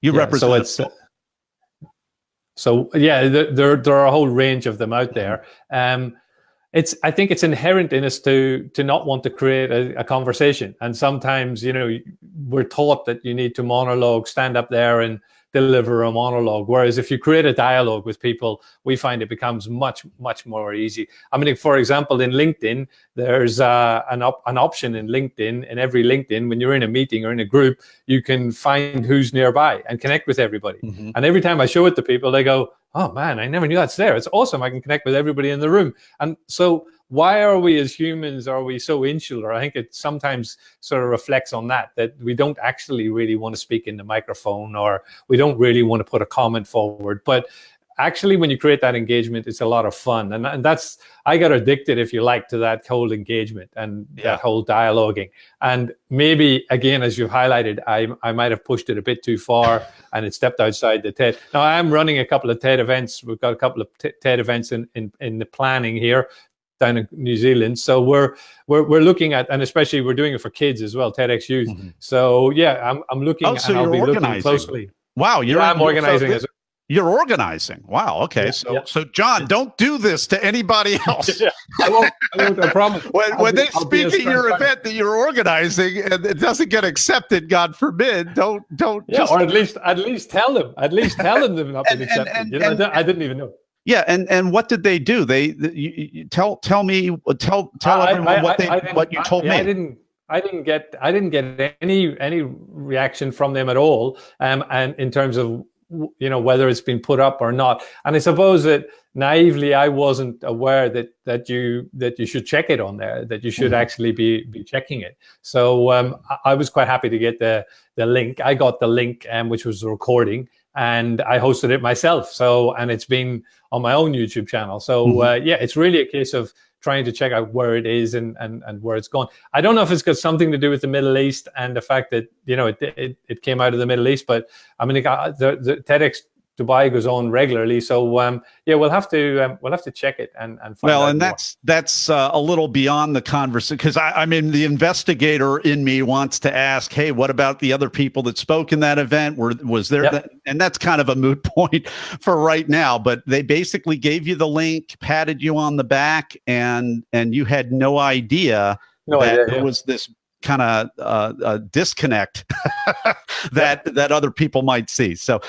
You represent them. So there are a whole range of them out there. I think it's inherent in us to not want to create a conversation. And sometimes, we're taught that you need to monologue, stand up there and deliver a monologue. Whereas if you create a dialogue with people, we find it becomes much, much more easy. I mean, for example, in LinkedIn, there's an option in LinkedIn, in every LinkedIn, when you're in a meeting or in a group, you can find who's nearby and connect with everybody. Mm-hmm. And every time I show it to people, they go, oh man, I never knew that's there. It's awesome. I can connect with everybody in the room. And so why are we as humans, are we so insular? I think it sometimes sort of reflects on that we don't actually really want to speak in the microphone, or we don't really want to put a comment forward. But actually, when you create that engagement, it's a lot of fun. And that's, I got addicted, if you like, to that whole engagement and that whole dialoguing. And maybe, again, as you've highlighted, I might have pushed it a bit too far and it stepped outside the TED. Now, I am running a couple of TED events. We've got a couple of TED events in the planning here down in New Zealand. So we're looking at, and especially we're doing it for kids as well, TEDx Youth. Mm-hmm. So yeah, I'm looking, and I'll be looking closely. Wow, I'm organizing. You're organizing. Wow. Okay. So John, don't do this to anybody else. I won't, I promise. When they speak at your event that you're organizing and it doesn't get accepted, God forbid, don't. Yeah, or at least tell them. At least tell them they've not been accepted. I didn't even know. Yeah, and what did they do? You tell everyone what you told me. I didn't get any reaction from them at all. And in terms of whether it's been put up or not. And I suppose that naively I wasn't aware that you should check it on there, that you should actually be checking it. So I was quite happy to get the link. I got the link, which was the recording, and I hosted it myself. So, and it's been on my own YouTube channel. So it's really a case of trying to check out where it is and where it's going. I don't know if it's got something to do with the Middle East and the fact that it came out of the Middle East, but I mean the TEDx Dubai goes on regularly, so we'll have to check it and find out and more. that's a little beyond the conversation, because I mean the investigator in me wants to ask, hey, what about the other people that spoke in that event? Was there and that's kind of a moot point for right now. But they basically gave you the link, patted you on the back, and you had no idea there was this kind of disconnect that other people might see. So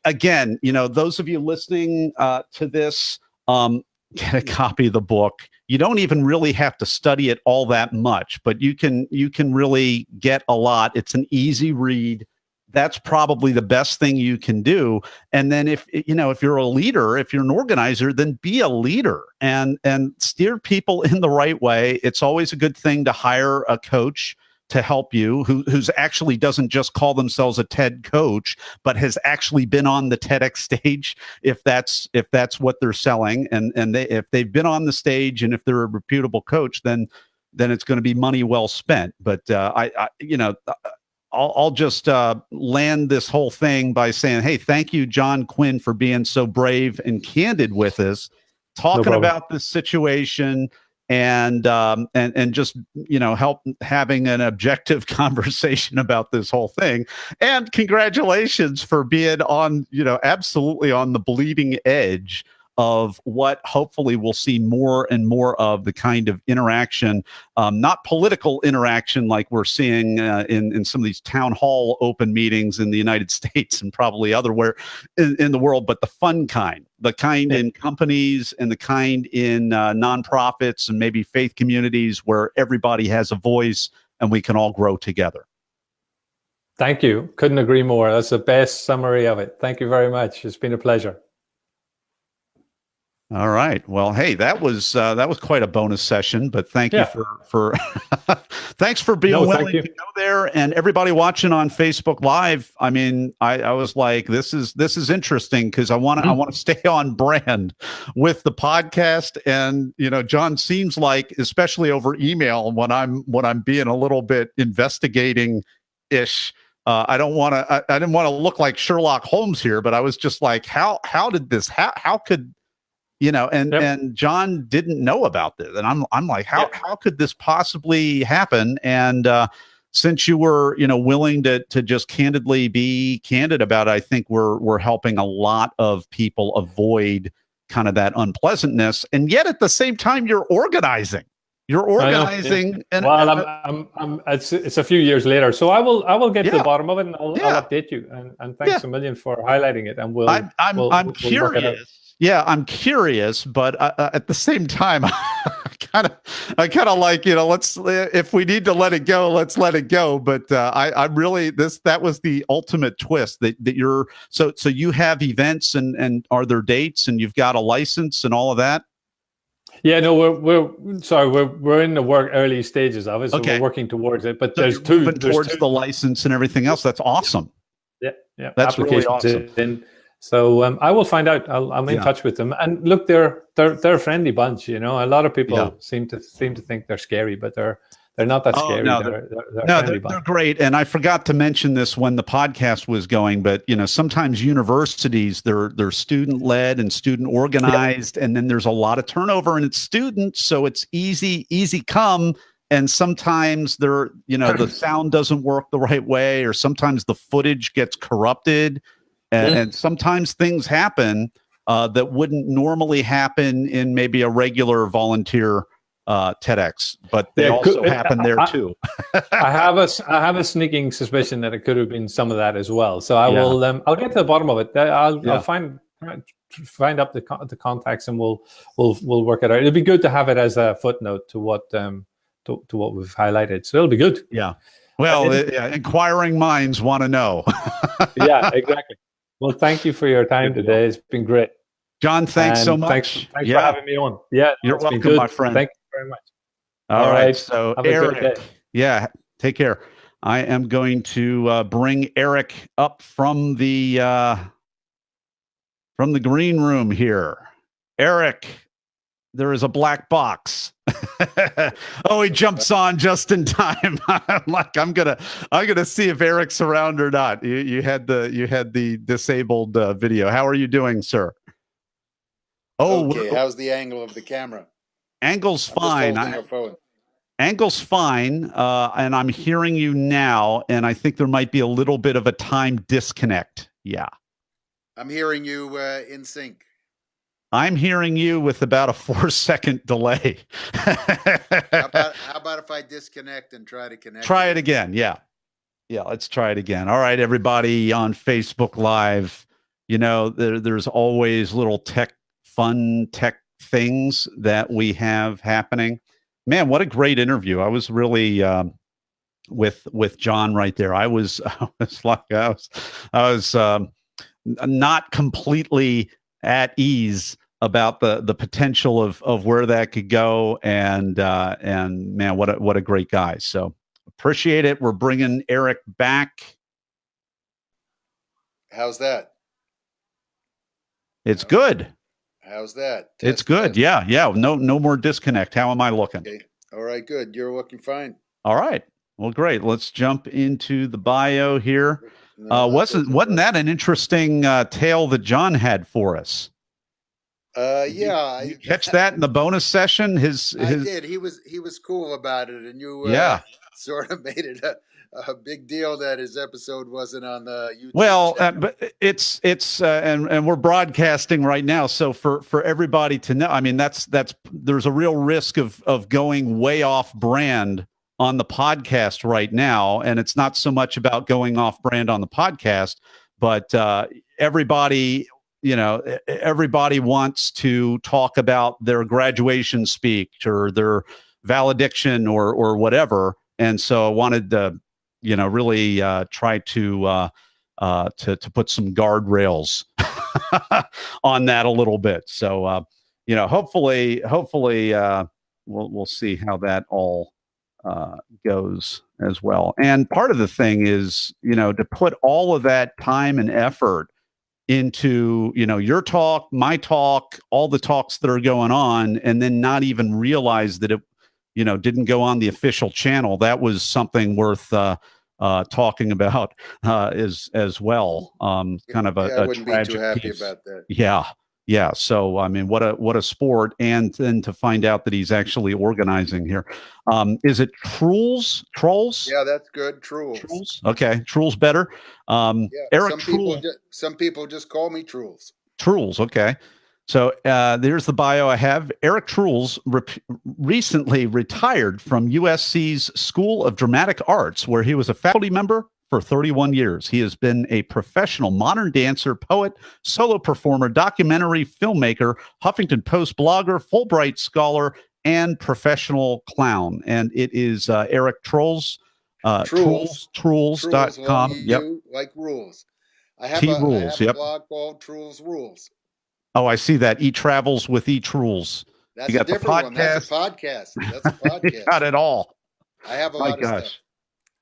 again, those of you listening to this, get a copy of the book. You don't even really have to study it all that much, but you can really get a lot. It's an easy read. That's probably the best thing you can do. And then if you're a leader, if you're an organizer, then be a leader and steer people in the right way. It's always a good thing to hire a coach to help you who's actually doesn't just call themselves a TED coach, but has actually been on the TEDx stage, if that's what they're selling. And if they've been on the stage and if they're a reputable coach, then it's going to be money well spent. But I'll just land this whole thing by saying, hey, thank you, John Quinn, for being so brave and candid with us, talking about this situation and just, help having an objective conversation about this whole thing. And congratulations for being on, absolutely on the bleeding edge of what hopefully we'll see more and more of, the kind of interaction, not political interaction like we're seeing in some of these town hall open meetings in the United States and probably otherwhere in the world, but the fun kind, in companies and the kind in nonprofits and maybe faith communities where everybody has a voice and we can all grow together. Thank you. Couldn't agree more. That's the best summary of it. Thank you very much. It's been a pleasure. All right. Well, hey, that was quite a bonus session, but thank you for thanks for being willing to go there. And everybody watching on Facebook Live, I mean, I was like, this is interesting because I want to stay on brand with the podcast. And John seems like, especially over email, when I'm being a little bit investigating ish. I didn't want to look like Sherlock Holmes here, but I was just like, how did this? How could and John didn't know about this, and I'm like, how could this possibly happen? And since you were willing to just candidly be candid about it, I think we're helping a lot of people avoid kind of that unpleasantness, and yet at the same time you're organizing. You're organizing, Yeah. and Well, it's a few years later, so I will get to the bottom of it, and I'll update you. And thanks a million for highlighting it, and we'll work it out. curious. Yeah, I'm curious, but at the same time, I kind of like, let's, if we need to let it go, let's let it go. But I'm really that was the ultimate twist that you're so you have events and are there dates and you've got a license and all of that. Yeah, no, we're in the early stages of it, so we're working towards it. But there's moving towards the license and everything else. That's awesome. Yeah, that's really awesome. So I will find out. I'm in touch with them. And look, they're a friendly bunch. A lot of people seem to think they're scary, but they're not that scary. No, they're great. And I forgot to mention this when the podcast was going, but sometimes universities they're student led and student organized, and then there's a lot of turnover in its students, so it's easy come. And sometimes the sound doesn't work the right way, or sometimes the footage gets corrupted. And sometimes things happen that wouldn't normally happen in maybe a regular volunteer TEDx, but they also happen there too. I have a sneaking suspicion that it could have been some of that as well. So I will. I'll get to the bottom of it. I'll find up the contacts, and we'll work it out. It'll be good to have it as a footnote to what to what we've highlighted. So it'll be good. Yeah. Well, inquiring minds want to know. Yeah, exactly. Well, thank you for your time today. It's been great. John, thanks so much. Thanks for having me on. Yeah, you're welcome, my friend. Thank you very much. All right. So Eric, take care. I am going to bring Eric up from the green room here. Eric, there is a black box. Oh, he jumps on just in time. I'm like, I'm gonna see if Eric's around or not. You had the disabled video. How are you doing, sir? Oh, okay. How's the angle of the camera? Angle's fine. Angle's fine, and I'm hearing you now, and I think there might be a little bit of a time disconnect. Yeah. I'm hearing you in sync. I'm hearing you with about a 4-second delay. How about if I disconnect and try to connect? Try it again. Yeah. Let's try it again. All right, everybody on Facebook Live. There's always little fun tech things that we have happening. Man, what a great interview! I was really with John right there. I was not completely at ease about the potential of where that could go, and man, what a great guy. So appreciate it. We're bringing Eric back. How's that? It's good. How's that? It's good. Yeah. No more disconnect. How am I looking? Okay. All right. Good. You're looking fine. All right. Well, great. Let's jump into the bio here. Wasn't that an interesting tale that John had for us? Yeah. You catch that in the bonus session? I did. He was cool about it, and you sort of made it a big deal that his episode wasn't on the YouTube. Well, but it's and we're broadcasting right now, so for everybody to know, I mean, there's a real risk of going way off brand on the podcast right now, and it's not so much about going off brand on the podcast, but everybody wants to talk about their graduation speech or their valediction or whatever, and so I wanted to really try to put some guardrails on that a little bit. So hopefully we'll see how that all goes as well. And part of the thing is, to put all of that time and effort into, your talk, my talk, all the talks that are going on, and then not even realize that it, didn't go on the official channel. That was something worth talking about as well. Kind of I wouldn't be too happy piece. About that. Yeah. So I mean, what a sport, and then to find out that he's actually organizing here. Is it Trules? Trolls? Yeah, that's good. Trules. Okay, Trules better. Eric, some people just call me Trules. Trules. Okay. So there's the bio I have. Eric Trules recently retired from USC's School of Dramatic Arts, where he was a faculty member for 31 years. He has been a professional modern dancer, poet, solo performer, documentary filmmaker, Huffington Post blogger, Fulbright scholar, and professional clown. And it is Eric Trules, Trules.com. Yep. Like rules. I have Rules, a blog called Trules Rules. Oh, I see that. Travels with Trules. That's a different one. That's a podcast. That's a podcast. You got it all. I have a lot of stuff.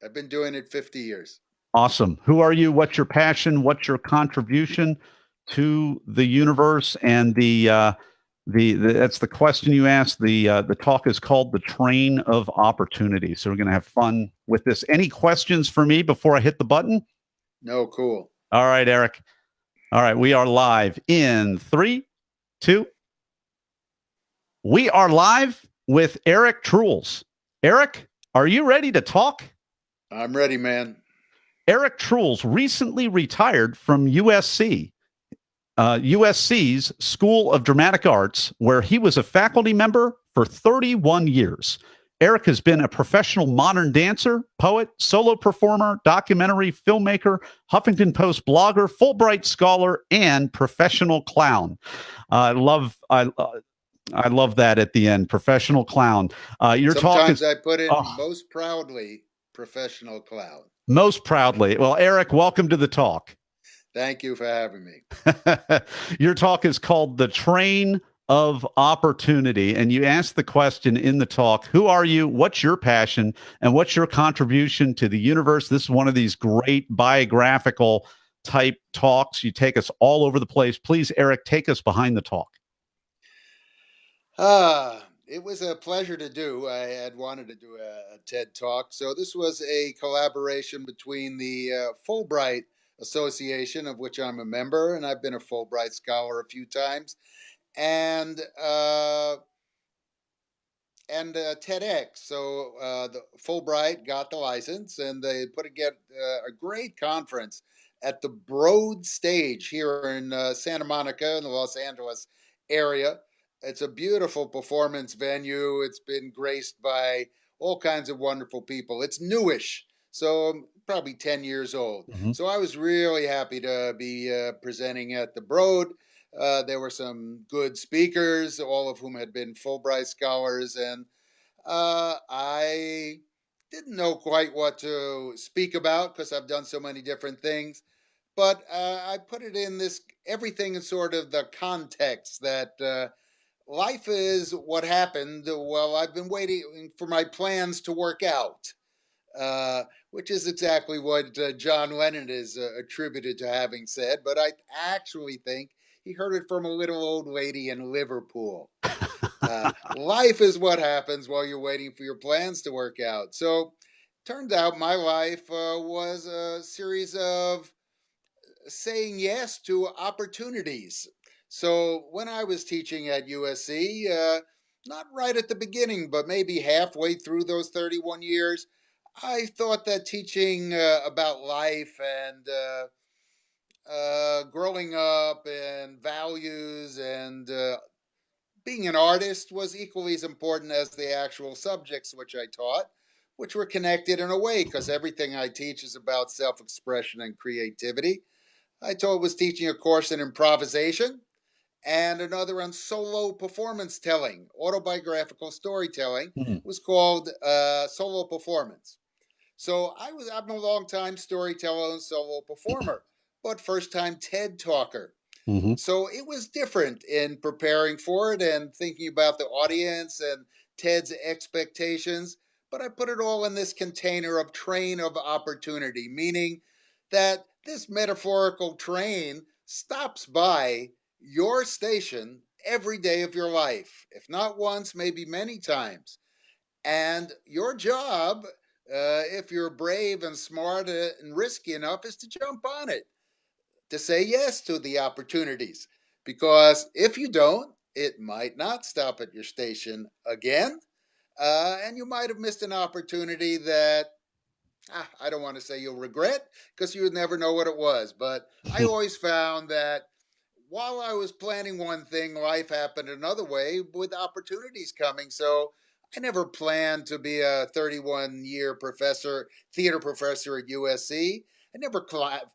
I've been doing it 50 years. Awesome. Who are you? What's your passion? What's your contribution to the universe? And that's the question you asked. The talk is called The Train of Opportunity. So we're going to have fun with this. Any questions for me before I hit the button? No, cool. All right, Eric. All right, we are live in 3, 2. We are live with Eric Trules. Eric, are you ready to talk? I'm ready, man. Eric Trules recently retired from USC's School of Dramatic Arts, where he was a faculty member for 31 years. Eric has been a professional modern dancer, poet, solo performer, documentary filmmaker, Huffington Post blogger, Fulbright scholar, and professional clown. I love that at the end, professional clown. Sometimes I put in most proudly, professional clown. Most proudly. Well, Eric, welcome to the talk. Thank you for having me. Your talk is called The Train of Opportunity, and you asked the question in the talk, who are you, what's your passion, and what's your contribution to the universe? This is one of these great biographical type talks. You take us all over the place. Please, Eric, take us behind the talk. It was a pleasure to do. I had wanted to do a TED Talk. So this was a collaboration between the Fulbright Association, of which I'm a member, and I've been a Fulbright scholar a few times, and TEDx. So the Fulbright got the license, and they put together a great conference at the Broad Stage here in Santa Monica in the Los Angeles area. It's a beautiful performance venue. It's been graced by all kinds of wonderful people. It's newish, so probably 10 years old. Mm-hmm. So I was really happy to be presenting at the Broad. There were some good speakers, all of whom had been Fulbright scholars, and I didn't know quite what to speak about because I've done so many different things. But I put it in everything in sort of the context that life is what happened. Well, I've been waiting for my plans to work out, which is exactly what John Lennon is attributed to having said. But I actually think he heard it from a little old lady in Liverpool. Life is what happens while you're waiting for your plans to work out. So turned out my life was a series of saying yes to opportunities. So when I was teaching at USC, not right at the beginning, but maybe halfway through those 31 years, I thought that teaching about life and growing up and values and being an artist was equally as important as the actual subjects which I taught, which were connected in a way because everything I teach is about self-expression and creativity. I was teaching a course in improvisation and another on solo performance telling, autobiographical storytelling. It was called Solo Performance. So I'm a long time storyteller and solo performer, but first time TED talker. Mm-hmm. So it was different in preparing for it and thinking about the audience and TED's expectations. But I put it all in this container of train of opportunity, meaning that this metaphorical train stops by your station every day of your life, if not once, maybe many times. And your job, if you're brave and smart and risky enough, is to jump on it, to say yes to the opportunities. Because if you don't, it might not stop at your station again. And you might have missed an opportunity that I don't want to say you'll regret because you would never know what it was. But I always found that while I was planning one thing, life happened another way with opportunities coming. So I never planned to be a 31-year professor, theater professor at USC. I never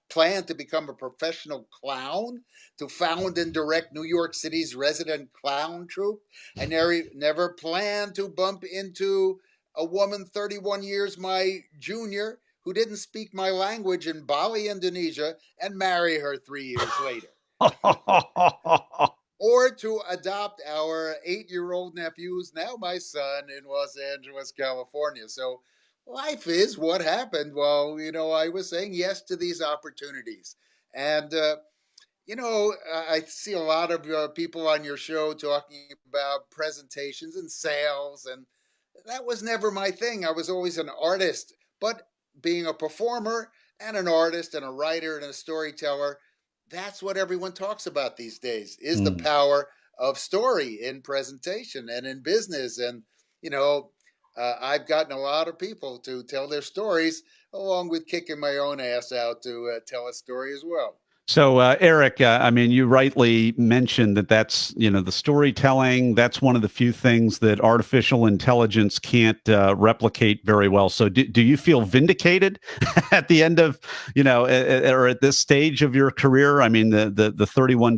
planned to become a professional clown, to found and direct New York City's resident clown troupe. I never planned to bump into a woman 31 years my junior who didn't speak my language in Bali, Indonesia, and marry her 3 years later. Or to adopt our 8-year-old nephew, who's now my son, in Los Angeles, California. So life is what happened while, I was saying yes to these opportunities. And, I see a lot of people on your show talking about presentations and sales, and that was never my thing. I was always an artist, but being a performer and an artist and a writer and a storyteller, that's what everyone talks about these days, is the power of story in presentation and in business. And, I've gotten a lot of people to tell their stories, along with kicking my own ass out to tell a story as well. So, Eric, I mean, you rightly mentioned that that's, the storytelling, that's one of the few things that artificial intelligence can't replicate very well. So do you feel vindicated at the end of, or at this stage of your career? I mean, the 31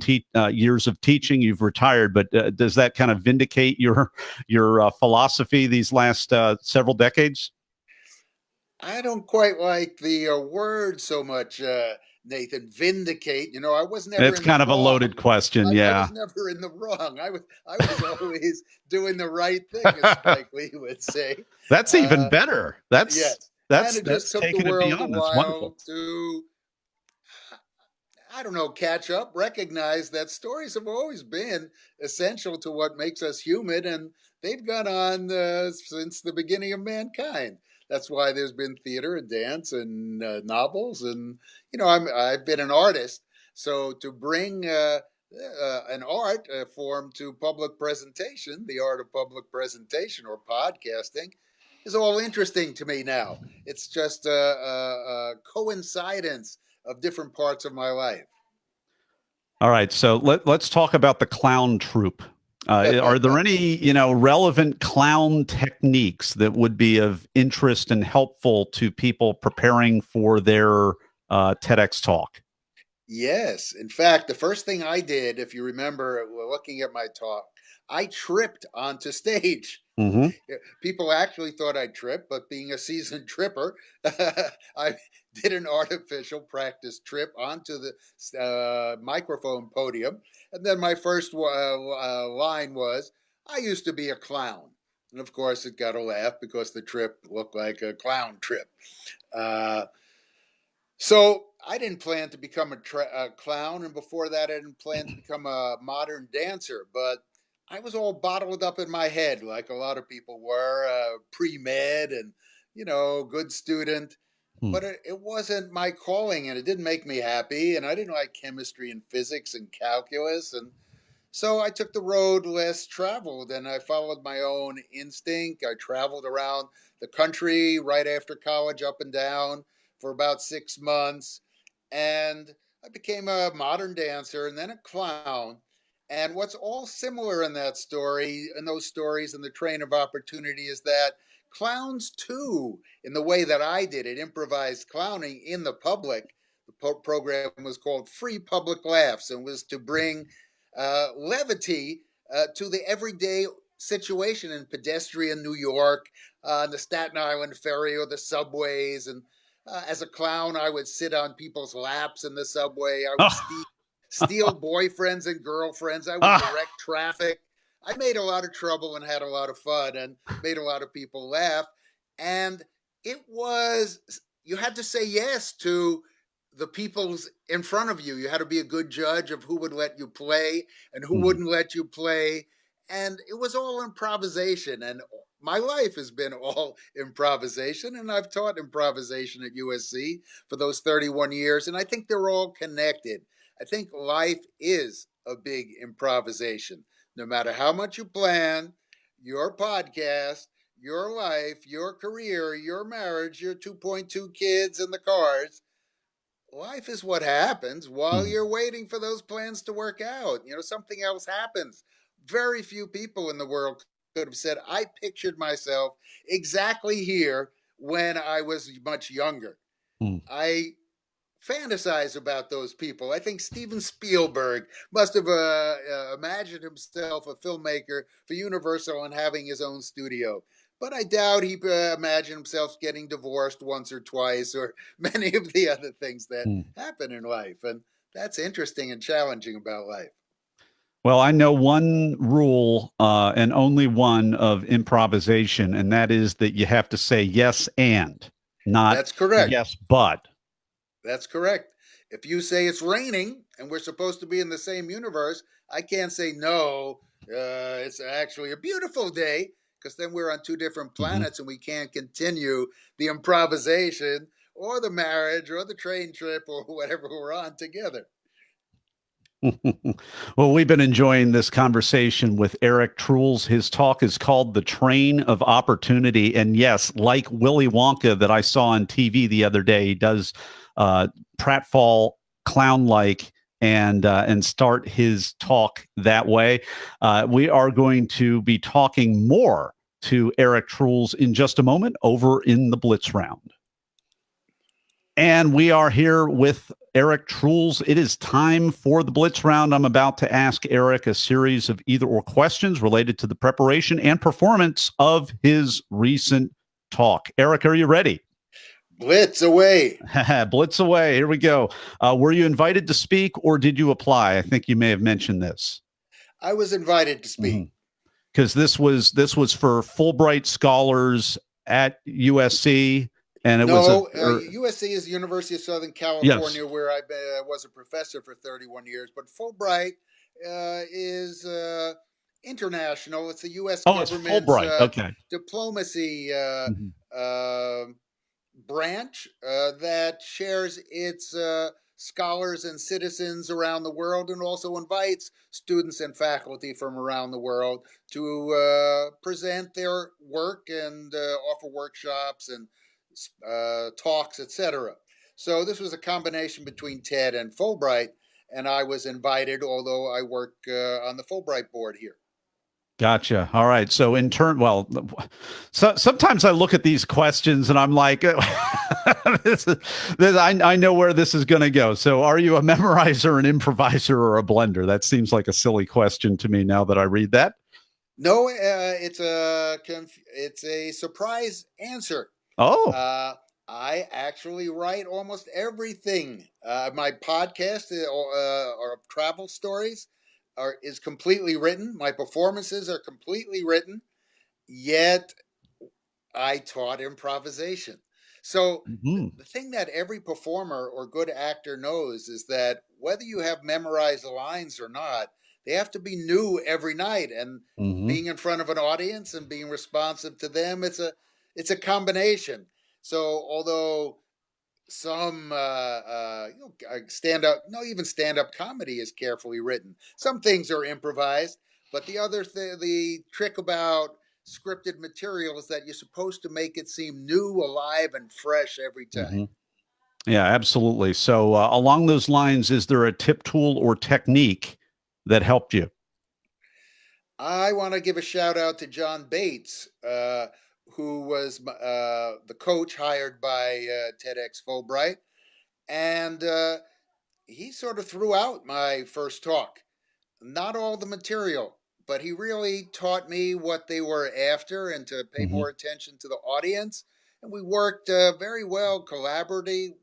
years of teaching, you've retired, but does that kind of vindicate your philosophy these last several decades? I don't quite like the word so much, Nathan. Vindicate. I was never It's in the kind of a wrong. loaded question. I Yeah. was never in the wrong. I was always doing the right thing, as Spike Lee would say. That's even better. Yes, and That's it just took the taking it world a beyond. That's wonderful. while to, I don't know, catch up, recognize that stories have always been essential to what makes us human, and they've gone on since the beginning of mankind. That's why there's been theater and dance and novels, and I've been an artist, so to bring an art form to public presentation, the art of public presentation or podcasting, is all interesting to me now. It's just a coincidence of different parts of my life. All right, so let's talk about the clown troupe. Are there any, relevant clown techniques that would be of interest and helpful to people preparing for their TEDx talk? Yes. In fact, the first thing I did, if you remember, looking at my talk, I tripped onto stage. Mm-hmm. People actually thought I tripped, but being a seasoned tripper, I did an artificial practice trip onto the microphone podium. And then my first line was, "I used to be a clown." And of course, it got a laugh because the trip looked like a clown trip. Uh, so I didn't plan to become a clown, and before that, I didn't plan to become a modern dancer. But I was all bottled up in my head, like a lot of people were, pre-med and good student. But it wasn't my calling, and it didn't make me happy. And I didn't like chemistry and physics and calculus, and so I took the road less traveled, and I followed my own instinct. I traveled around the country right after college, up and down, for about 6 months. And I became a modern dancer and then a clown. And what's all similar in that story, in those stories, in the train of opportunity, is that clowns, too, in the way that I did it, improvised clowning in the public. The program was called Free Public Laughs and was to bring levity to the everyday situation in pedestrian New York, the Staten Island ferry or the subways. And as a clown, I would sit on people's laps in the subway. I would steal boyfriends and girlfriends. I would direct traffic. I made a lot of trouble and had a lot of fun and made a lot of people laugh. And you had to say yes to the people's in front of you. You had to be a good judge of who would let you play and who wouldn't let you play. And it was all improvisation. And my life has been all improvisation. And I've taught improvisation at USC for those 31 years. And I think they're all connected. I think life is a big improvisation. No matter how much you plan, your podcast, your life, your career, your marriage, your 2.2 kids and the cars, life is what happens while you're waiting for those plans to work out. Something else happens. Very few people in the world could have said, I pictured myself exactly here when I was much younger. Mm. I fantasize about those people. I think Steven Spielberg must have imagined himself a filmmaker for Universal and having his own studio. But I doubt he imagined himself getting divorced once or twice, or many of the other things that happen in life. And that's interesting and challenging about life. Well, I know one rule and only one of improvisation, and that is that you have to say yes and, not That's correct. yes but. That's correct. If you say it's raining and we're supposed to be in the same universe, I can't say no, it's actually a beautiful day, because then we're on two different planets and we can't continue the improvisation or the marriage or the train trip or whatever we're on together. Well, we've been enjoying this conversation with Eric Trules. His talk is called The Train of Opportunity. And yes, like Willy Wonka that I saw on TV the other day, he does pratfall clown-like and start his talk that way. We are going to be talking more to Eric Trules in just a moment over in the Blitz Round. And we are here with Eric Trules. It is time for the Blitz Round. I'm about to ask Eric a series of either-or questions related to the preparation and performance of his recent talk. Eric, are you ready? Blitz away. Blitz away. Here we go. Were you invited to speak or did you apply? I think you may have mentioned this. I was invited to speak. Because this was for Fulbright scholars at USC. And it was USC is the University of Southern California, yes, where I was a professor for 31 years. But Fulbright is international. It's the U.S. government's diplomacy branch that shares its scholars and citizens around the world, and also invites students and faculty from around the world to present their work and offer workshops and talks, etc. So this was a combination between TED and Fulbright, and I was invited, although I work on the Fulbright board here. Gotcha. All right. So sometimes I look at these questions and I'm like, I know where this is going to go. So are you a memorizer, an improviser, or a blender? That seems like a silly question to me now that I read that. No, it's a surprise answer. Oh. I actually write almost everything. My podcast or travel stories is completely written. My performances are completely written. Yet I taught improvisation. So the thing that every performer or good actor knows is that whether you have memorized lines or not, they have to be new every night. And being in front of an audience and being responsive to them, it's a combination. So although some stand-up comedy is carefully written, some things are improvised, but the trick about scripted material is that you're supposed to make it seem new, alive, and fresh every time. Yeah, absolutely. So along those lines, is there a tip, tool, or technique that helped you? I want to give a shout out to John Bates, who was the coach hired by TEDx Fulbright. And he sort of threw out my first talk. Not all the material, but he really taught me what they were after and to pay more attention to the audience. And we worked very well collaboratively.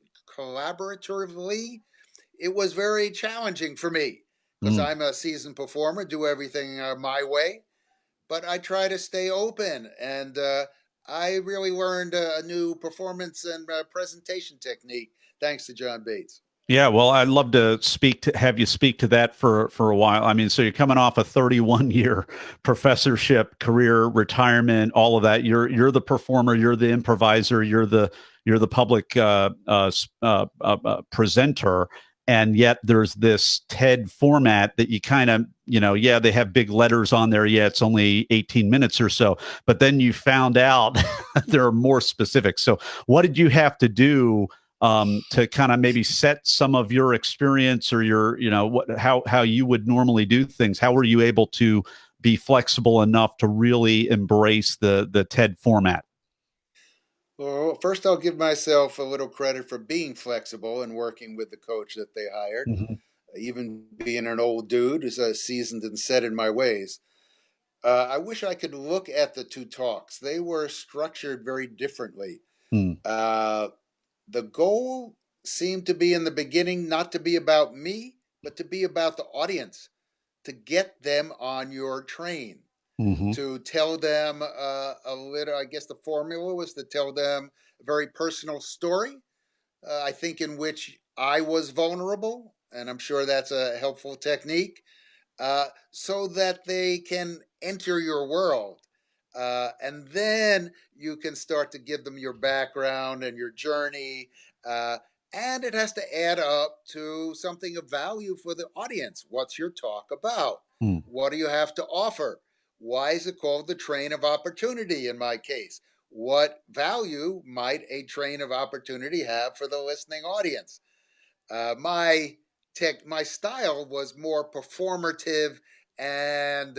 It was very challenging for me because I'm a seasoned performer, do everything my way. But I try to stay open, and I really learned a new performance and presentation technique thanks to John Bates. Yeah, well, I'd love to have you speak to that for a while. I mean, so you're coming off a 31-year professorship career, retirement, all of that. You're the performer, you're the improviser, you're the public presenter. And yet there's this TED format that you kind of, they have big letters on there. Yeah, it's only 18 minutes or so. But then you found out there are more specifics. So what did you have to do to kind of maybe set some of your experience or your, how you would normally do things? How were you able to be flexible enough to really embrace the TED format? Well, first, I'll give myself a little credit for being flexible and working with the coach that they hired. Mm-hmm. Even being an old dude who's seasoned and set in my ways. I wish I could look at the two talks. They were structured very differently. Mm. The goal seemed to be in the beginning not to be about me, but to be about the audience, to get them on your train, Mm-hmm. to tell them a little. I guess the formula was to tell them a very personal story, I think, in which I was vulnerable, and I'm sure that's a helpful technique, so that they can enter your world. And then you can start to give them your background and your journey. Uh, and it has to add up to something of value for the audience. What's your talk about? Mm. What do you have to offer? Why is it called the train of opportunity in my case? What value might a train of opportunity have for the listening audience? My style was more performative and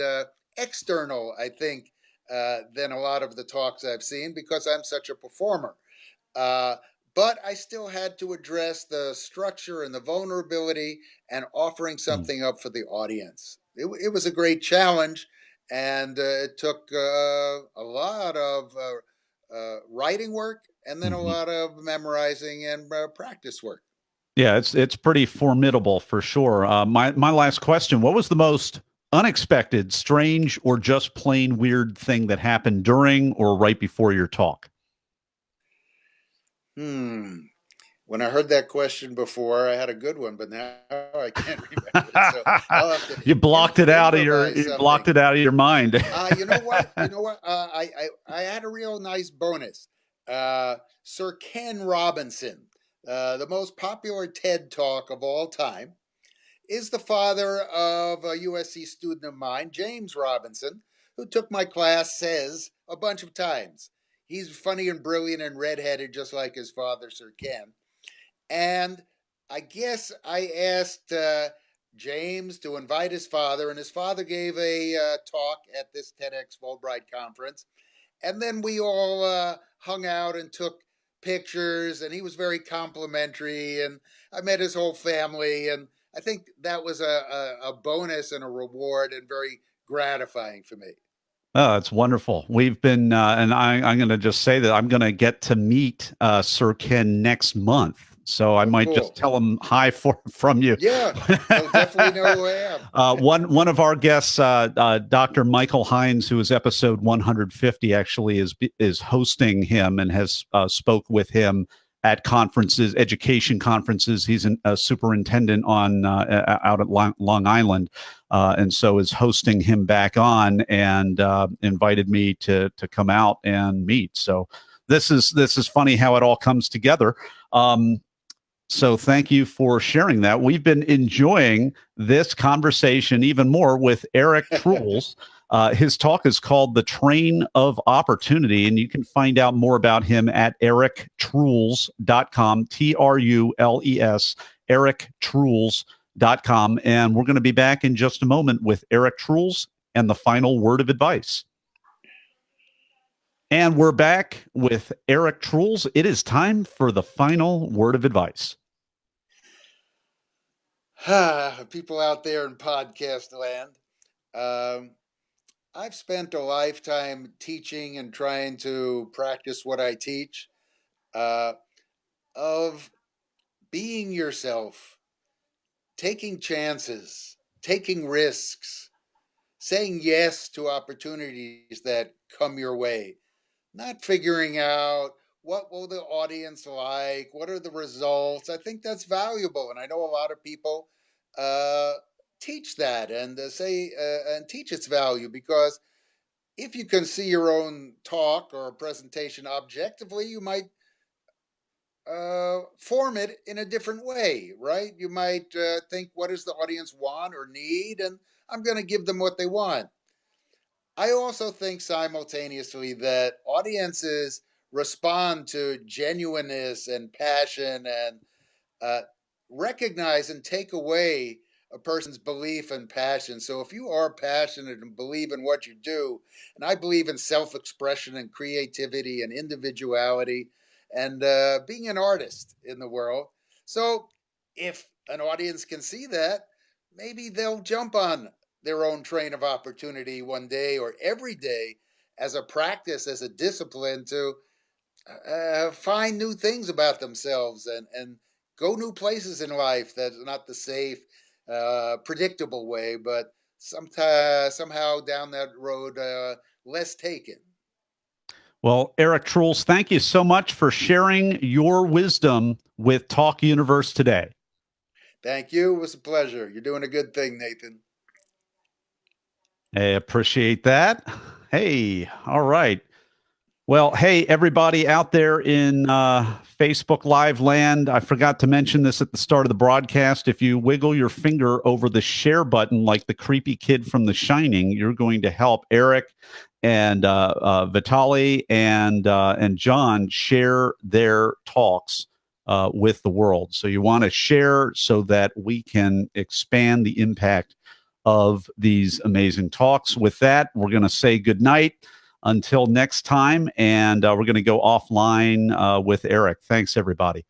external, I think, than a lot of the talks I've seen because I'm such a performer. Uh, but I still had to address the structure and the vulnerability and offering something up for the audience. It was a great challenge, and it took a lot of writing work and then a Mm-hmm. lot of memorizing and practice work. Yeah, it's pretty formidable for sure. My last question: what was the most unexpected, strange, or just plain weird thing that happened during or right before your talk? When I heard that question before, I had a good one, but now I can't remember it. So I'll have to You blocked it out of improvise your mind. You know what? You know what? I had a real nice bonus. Sir Ken Robinson, the most popular TED talk of all time, is the father of a USC student of mine, James Robinson, who took my class, says a bunch of times. He's funny and brilliant and redheaded, just like his father, Sir Ken. And I guess I asked James to invite his father, and his father gave a talk at this TEDx Fulbright conference. And then we all hung out and took pictures, and he was very complimentary. And I met his whole family, and I think that was a bonus and a reward and very gratifying for me. Oh, it's wonderful. We've been, and I'm going to just say that I'm going to get to meet Sir Ken next month. So I might Cool. just tell him hi from you. Yeah, he'll definitely know who I am. One of our guests, Dr. Michael Hines, who is episode 150, actually is hosting him and has spoke with him at conferences, education conferences. He's a superintendent on out at Long Island, and so is hosting him back on and invited me to come out and meet. So this is funny how it all comes together. So thank you for sharing that. We've been enjoying this conversation even more with Eric Trules. His talk is called The Train of Opportunity, and you can find out more about him at erictrules.com, Trules, erictrules.com. And we're going to be back in just a moment with Eric Trules and the final word of advice. And we're back with Eric Trules. It is time for the final word of advice. People out there in podcast land, I've spent a lifetime teaching and trying to practice what I teach, of being yourself, taking chances, taking risks, saying yes to opportunities that come your way, not figuring out what will the audience like, what are the results. I think that's valuable, and I know a lot of people uh, teach that and say and teach its value, because if you can see your own talk or presentation objectively, you might form it in a different way, right? You might think, what does the audience want or need? And I'm going to give them what they want. I also think simultaneously that audiences respond to genuineness and passion and recognize and take away a person's belief and passion. So if you are passionate and believe in what you do, and I believe in self-expression and creativity and individuality and being an artist in the world. So if an audience can see that, maybe they'll jump on their own train of opportunity one day or every day as a practice, as a discipline to find new things about themselves and go new places in life. That's not the safe, predictable way, but somehow down that road less taken. Well, Eric Trules, thank you so much for sharing your wisdom with Talk Universe today. Thank you. It was a pleasure. You're doing a good thing, Nathan. I appreciate that. Hey, all right. Well, hey, everybody out there in Facebook Live land, I forgot to mention this at the start of the broadcast. If you wiggle your finger over the share button like the creepy kid from The Shining, you're going to help Eric and Vitaly and John share their talks with the world. So you want to share so that we can expand the impact of these amazing talks. With that, we're going to say good night. Until next time, and we're going to go offline with Eric. Thanks, everybody.